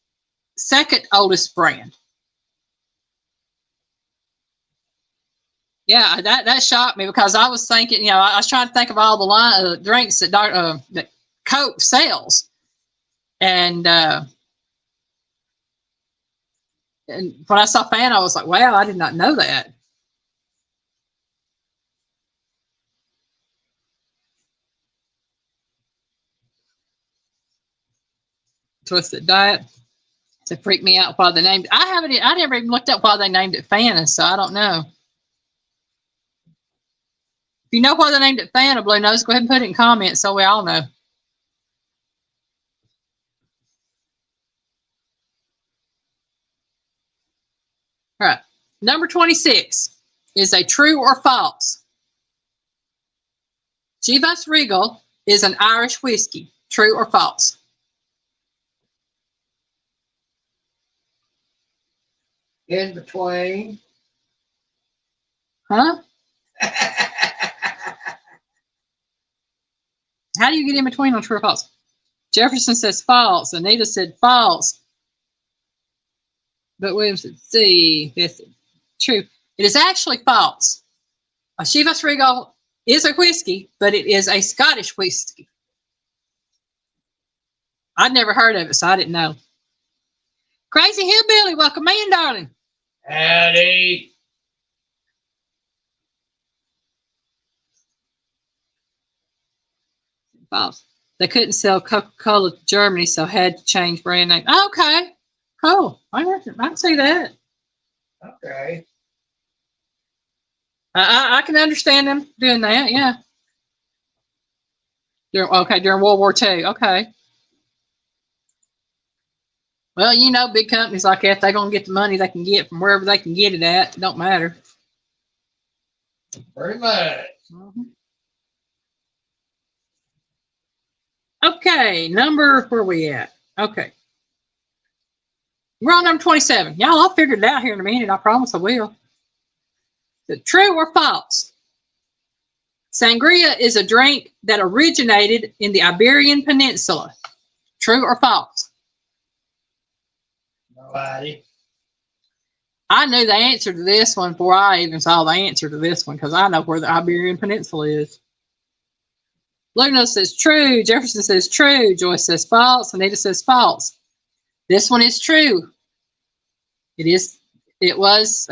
second oldest brand. Yeah, that shocked me because I was thinking, you know, I was trying to think of all the line drinks that Coke sells. And when I saw Fanta, I was like, wow, I did not know that. Twisted Diet. To freak me out why they named it. I never even looked up why they named it Fanta, so I don't know. If you know why they named it Fanta, Blue Nose, go ahead and put it in comments so we all know. All right. Number 26 is a true or false. Chivas Regal is an Irish whiskey. True or false? In between. Huh? How do you get in between on true or false? Jefferson says false. Anita said false. But Williams said C. This is true. It is actually false. A Chivas Regal is a whiskey, but it is a Scottish whiskey. I'd never heard of it, so I didn't know. Crazy Hillbilly, welcome in, darling. Howdy. False. They couldn't sell Coca-Cola to Germany, so had to change brand name. Okay, cool. I can see that. Okay. I can understand them doing that. Yeah. During World War II. Okay. Well, you know, big companies like that, they're going to get the money they can get from wherever they can get it at. It don't matter. Pretty much. Okay, where we at? Okay. We're on number 27. Y'all, I'll figure it out here in a minute. I promise I will. Is it true or false? Sangria is a drink that originated in the Iberian Peninsula. True or false? Nobody. I knew the answer to this one before I even saw the answer to this one because I know where the Iberian Peninsula is. Luna says true. Jefferson says true. Joyce says false. Anita says false. This one is true. It was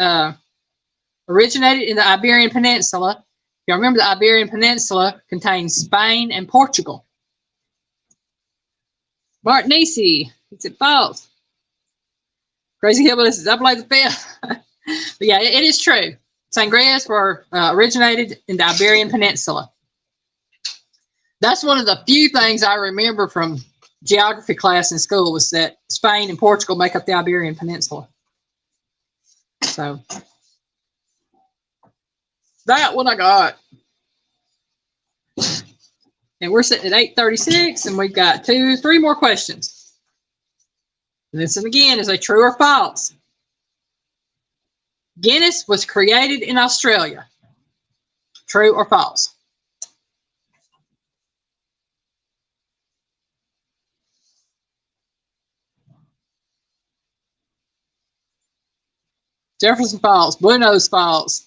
originated in the Iberian Peninsula. You remember the Iberian Peninsula contains Spain and Portugal. Mark Nisi, is it false? Crazy Hillbilly says, I believe the fifth. But yeah, it is true. Sangrias were originated in the Iberian Peninsula. That's one of the few things I remember from geography class in school was that Spain and Portugal make up the Iberian Peninsula. So that one I got. And we're sitting at 8:36 and we've got 3 more questions. And this one again is a true or false. Guinness was created in Australia. True or false? Jefferson false. Blue Nose false.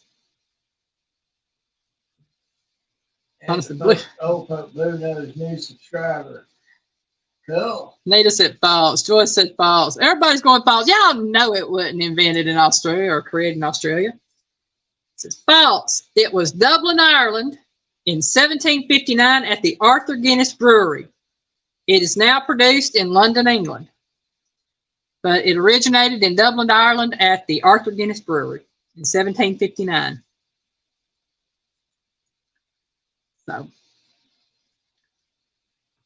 Old Blue Nose new subscriber. Cool. Nita said false. Joyce said false. Everybody's going false. Y'all know it wasn't invented in Australia or created in Australia. It says false. It was Dublin, Ireland in 1759 at the Arthur Guinness Brewery. It is now produced in London, England. But it originated in Dublin, Ireland at the Arthur Guinness Brewery in 1759. So,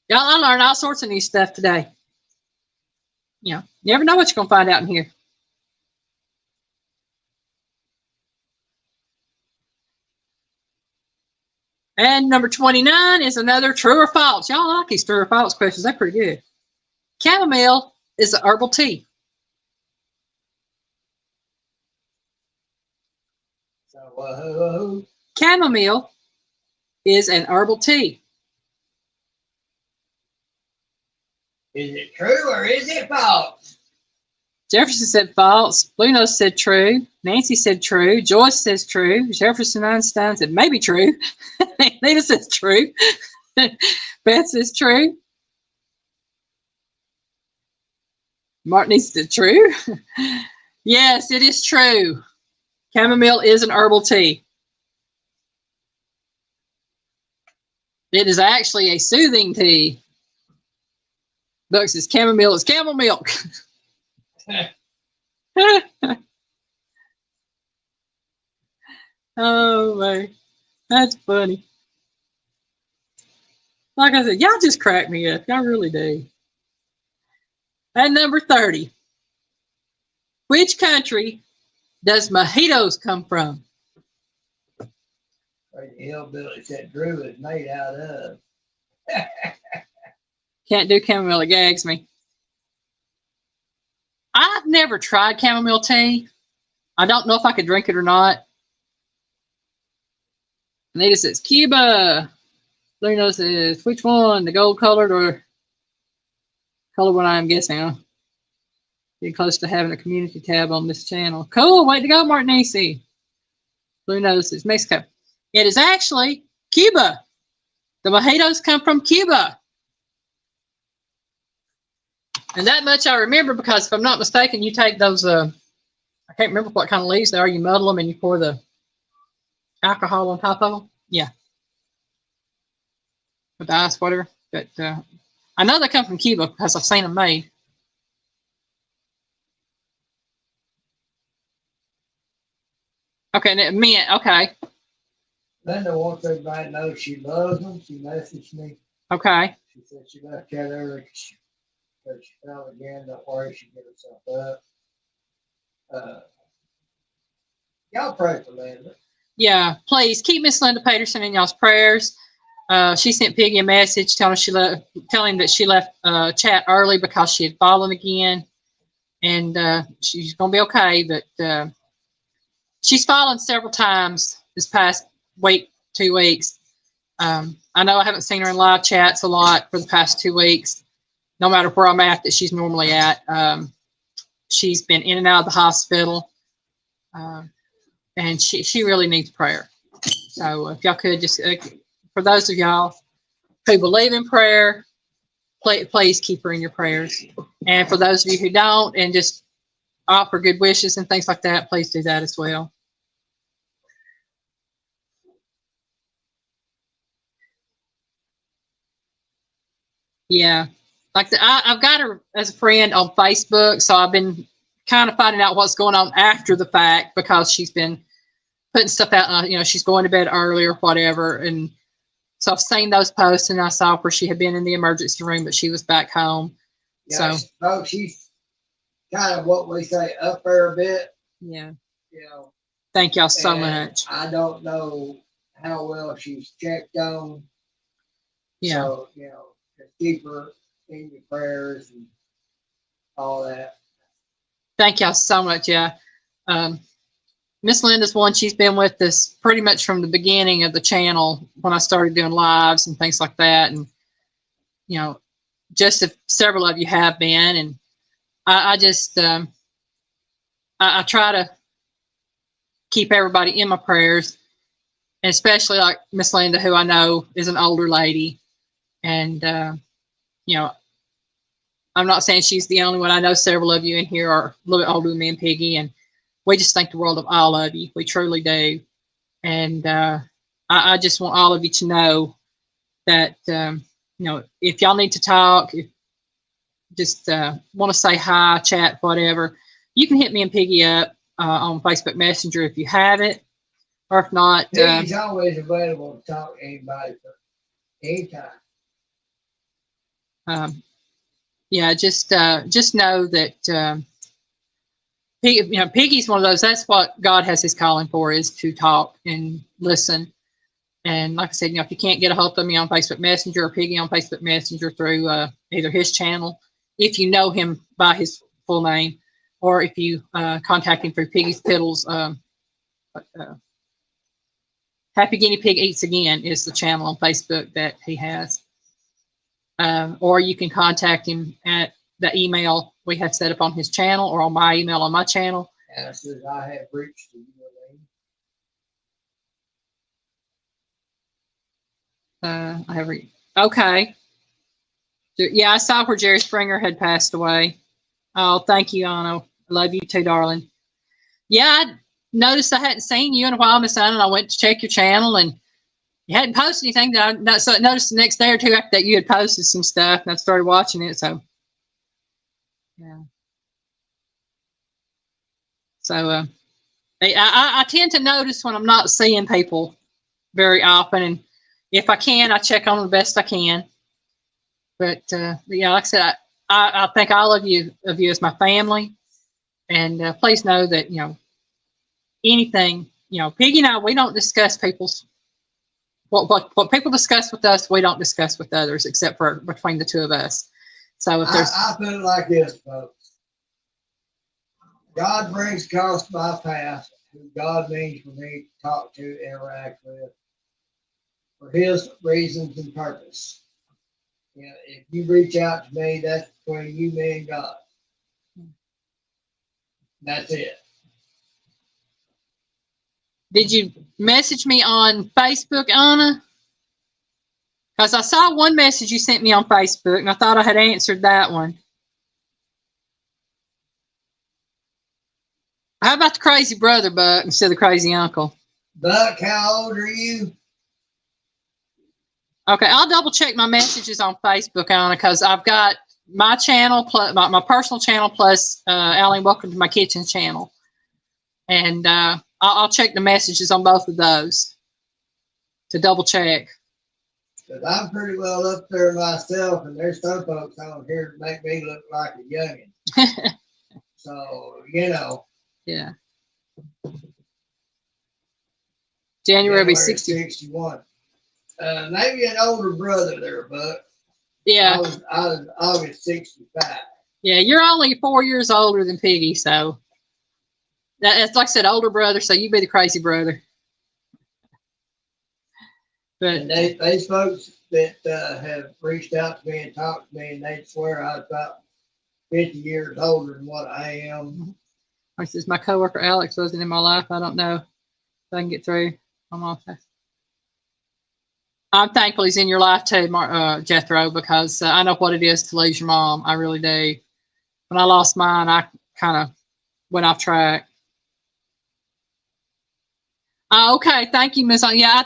y'all, I learned all sorts of new stuff today. You know, you never know what you're going to find out in here. And number 29 is another true or false. Y'all like these true or false questions. They're pretty good. Chamomile is a herbal tea. So, Chamomile is an herbal tea. Is it true or is it false? Jefferson said false. Blue Nose said true. Nancy said true. Joyce says true. Jefferson Einstein said maybe true. Nita says true. Beth says true. Martin said true. Yes, it is true. Chamomile is an herbal tea. It is actually a soothing tea. Buck says chamomile is camel milk. Oh, man. That's funny. Like I said, y'all just crack me up. Y'all really do. And number 30. Which country does mojitos come from? The hillbilly said Drew is made out of. Can't do chamomile, it gags me. I've never tried chamomile tea. I don't know if I could drink it or not. Anita says Cuba. Luna says which one? The gold colored or color one? I'm guessing. Huh? Getting close to having a community tab on this channel. Cool. Way to go, Martin AC. Blue Nose says Mexico. It is actually Cuba. The mojitos come from Cuba. And that much I remember because if I'm not mistaken, you take those, I can't remember what kind of leaves they are. You muddle them and you pour the alcohol on top of them. Yeah. With the ice, whatever. But I know they come from Cuba because I've seen them made. Okay, mint. Okay. Linda wants everybody to know she loves them. She messaged me. Okay. She said she left Cat early. but she fell again. Don't worry, she get herself up. Y'all pray for Linda. Yeah, please keep Miss Linda Peterson in y'all's prayers. She sent Piggy a message telling that she left chat early because she had fallen again, and she's gonna be okay. But she's fallen several times this past week, 2 weeks. I know I haven't seen her in live chats a lot for the past 2 weeks. No matter where I'm at that she's normally at, she's been in and out of the hospital, and she really needs prayer. So if y'all could just, for those of y'all who believe in prayer, please keep her in your prayers. And for those of you who don't and just offer good wishes and things like that, please do that as well. Yeah, like I've got her as a friend on Facebook, so I've been kind of finding out what's going on after the fact because she's been putting stuff out. She's going to bed early or whatever, and so I've seen those posts, and I saw where she had been in the emergency room, but she was back home. Yeah, so she's kind of what we say up there a bit. Yeah. You Thank y'all so much. I don't know how well she's checked on. Yeah. So, just keep her in your prayers and all that. Thank y'all so much. Yeah. Miss Linda's one, she's been with us pretty much from the beginning of the channel when I started doing lives and things like that. And, just several of you have been. And I just, I try to keep everybody in my prayers, and especially like Miss Linda, who I know is an older lady. And, I'm not saying she's the only one. I know several of you in here are a little bit older than me and Piggy, and we just think the world of all of you. We truly do. And I just want all of you to know that, if y'all need to talk, if just want to say hi, chat, whatever, you can hit me and Piggy up on Facebook Messenger if you have it. Or if not. Piggy's always available to talk to anybody for anytime. Yeah, just know that Piggy's one of those. That's what God has his calling for, is to talk and listen. And like I said, if you can't get a hold of me on Facebook Messenger or Piggy on Facebook Messenger through either his channel, if you know him by his full name, or if you contact him through Piggy's Piddles, Happy Guinea Pig Eats Again is the channel on Facebook that he has. Or you can contact him at the email we have set up on his channel, or on my email on my channel. And it says, I have reached you. Okay. Yeah, I saw where Jerry Springer had passed away. Oh, thank you, Anna. I love you too, darling. Yeah, I noticed I hadn't seen you in a while, Miss Anna, and I went to check your channel, and you hadn't posted anything. So I noticed the next day or two after that you had posted some stuff, and I started watching it. So, yeah. So I tend to notice when I'm not seeing people very often, and if I can, I check on them the best I can. But yeah, like I said, I thank all of you as my family, and please know that anything Piggy and I, we don't discuss people's what people discuss with us. We don't discuss with others, except for between the two of us. So if there's, I put it like this, folks. God brings across my path who God means for me to talk to, interact with, for his reasons and purpose. If you reach out to me, that's between you, me, and God. That's it. did you message me on Facebook, Anna? Because I saw one message you sent me on Facebook, and I thought I had answered that one. How about the crazy brother, Buck, instead of the crazy uncle? Buck, how old are you? Okay, I'll double check my messages on Facebook, Anna, because I've got my channel, plus my personal channel, plus Alan Welcome to My Kitchen channel. And I'll check the messages on both of those to double check. Because I'm pretty well up there myself, and there's some folks on here that make me look like a youngin'. So, you know. Yeah. January will be 60. 61. Maybe an older brother there, but yeah. I was August 65. Yeah, you're only 4 years older than Piggy, so that's like I said, older brother, so you be the crazy brother. But and these folks that have reached out to me and talked to me, and they swear I was about 50 years older than what I am. Like this, my coworker Alex wasn't in my life. I don't know if I can get through. I'm thankful he's in your life too, Jethro, because I know what it is to lose your mom. I really do. When I lost mine, I kind of went off track. Okay, thank you, Miss. Yeah,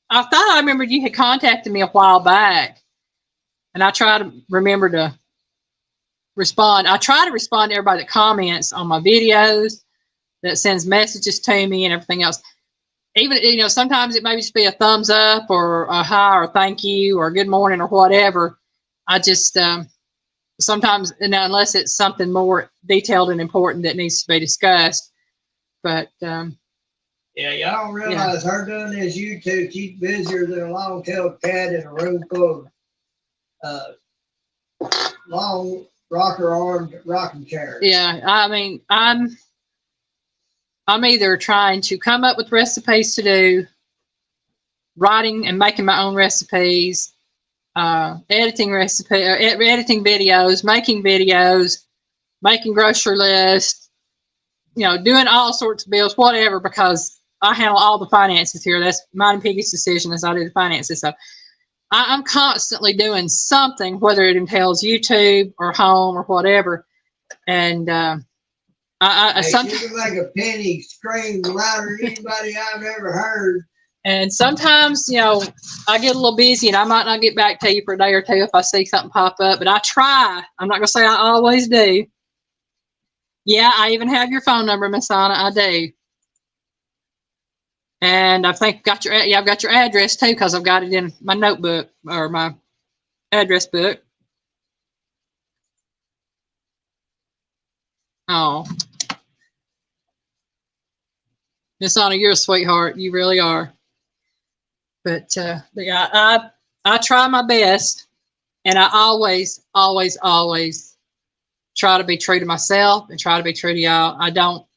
I thought I remembered you had contacted me a while back, and I try to remember to respond. I try to respond to everybody that comments on my videos, that sends messages to me and everything else. Even, you know, sometimes it may just be a thumbs up or a hi or thank you or good morning or whatever. I just sometimes, unless it's something more detailed and important that needs to be discussed. But yeah, y'all don't realize her doing this YouTube keep busier than a long-tailed cat in a room full of long rocker-armed rocking chairs. Yeah, I mean, I'm either trying to come up with recipes to do, writing and making my own recipes, editing videos, making grocery lists, you know, doing all sorts of bills, whatever, because I handle all the finances here. That's mine and Piggy's decision as I do the finances. So I'm constantly doing something, whether it entails YouTube or home or whatever. And sometimes you can make a penny scream louder than anybody I've ever heard. And sometimes, you know, I get a little busy and I might not get back to you for a day or two if I see something pop up, but I try. I'm not going to say I always do. Yeah, I even have your phone number, Miss Anna. I do. And I think I've got your address too, because I've got it in my notebook or my address book. Oh. Miss Anna, you're a sweetheart. You really are. But yeah, I try my best, and I always, always, always try to be true to myself and try to be true to y'all. I don't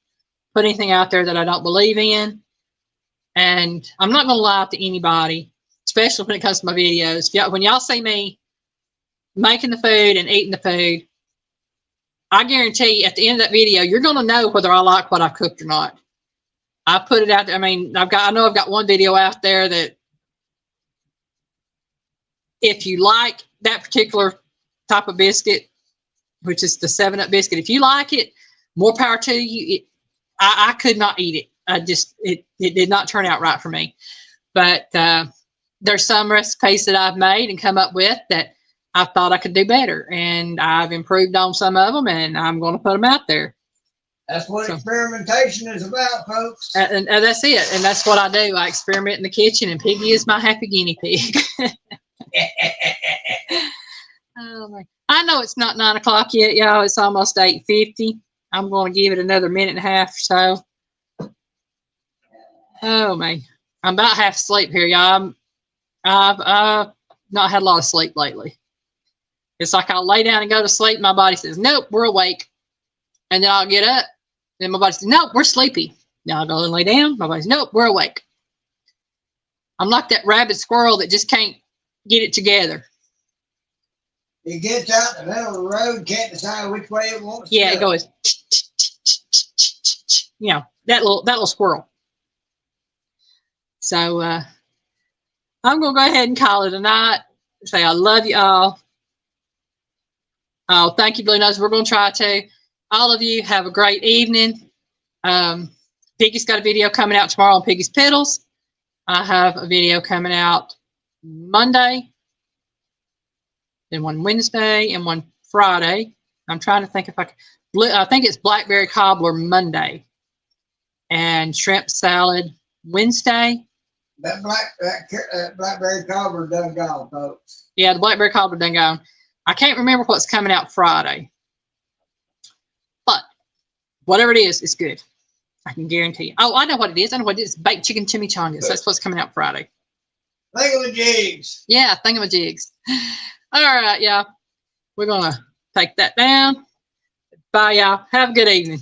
put anything out there that I don't believe in, and I'm not going to lie to anybody, especially when it comes to my videos. When y'all see me making the food and eating the food, I guarantee you at the end of that video, you're going to know whether I like what I cooked or not. I put it out there. I mean, I know I've got one video out there that if you like that particular type of biscuit, which is the 7-Up biscuit, if you like it, more power to you. I could not eat it. It did not turn out right for me. But there's some recipes that I've made and come up with that I thought I could do better. And I've improved on some of them, and I'm going to put them out there. That's what experimentation is about, folks. And that's it. And that's what I do. I experiment in the kitchen, and Piggy is my happy guinea pig. Oh, my. I know it's not 9 o'clock yet, y'all. It's almost 8:50. I'm going to give it another minute and a half or so. Oh, man. I'm about half asleep here, y'all. I've not had a lot of sleep lately. It's like I'll lay down and go to sleep. My body says, nope, we're awake. And then I'll get up. And my body says, nope, we're sleepy. Now I'll go and lay down. My body says, nope, we're awake. I'm like that rabid squirrel that just can't get it together. It gets out in the middle of the road, can't decide which way it wants to go. Yeah, it goes, you know, that little squirrel. So I'm going to go ahead and call it a night. Say I love you all. Oh, thank you, Blue Nose. We're going to try to. All of you have a great evening. Piggy's got a video coming out tomorrow on Piggy's Piddles. I have a video coming out Monday, then one Wednesday, and one Friday. I'm trying to think if I think it's blackberry cobbler Monday and shrimp salad Wednesday. That blackberry cobbler done gone, folks. Yeah, the blackberry cobbler done gone. I can't remember what's coming out Friday, but whatever it is, it's good. I can guarantee you. Oh, I know what it is. I know what it is. Baked chicken chimichangas. That's what's coming out Friday. Thingamajigs. Yeah, thingamajigs. All right, y'all. We're going to take that down. Bye, y'all. Have a good evening.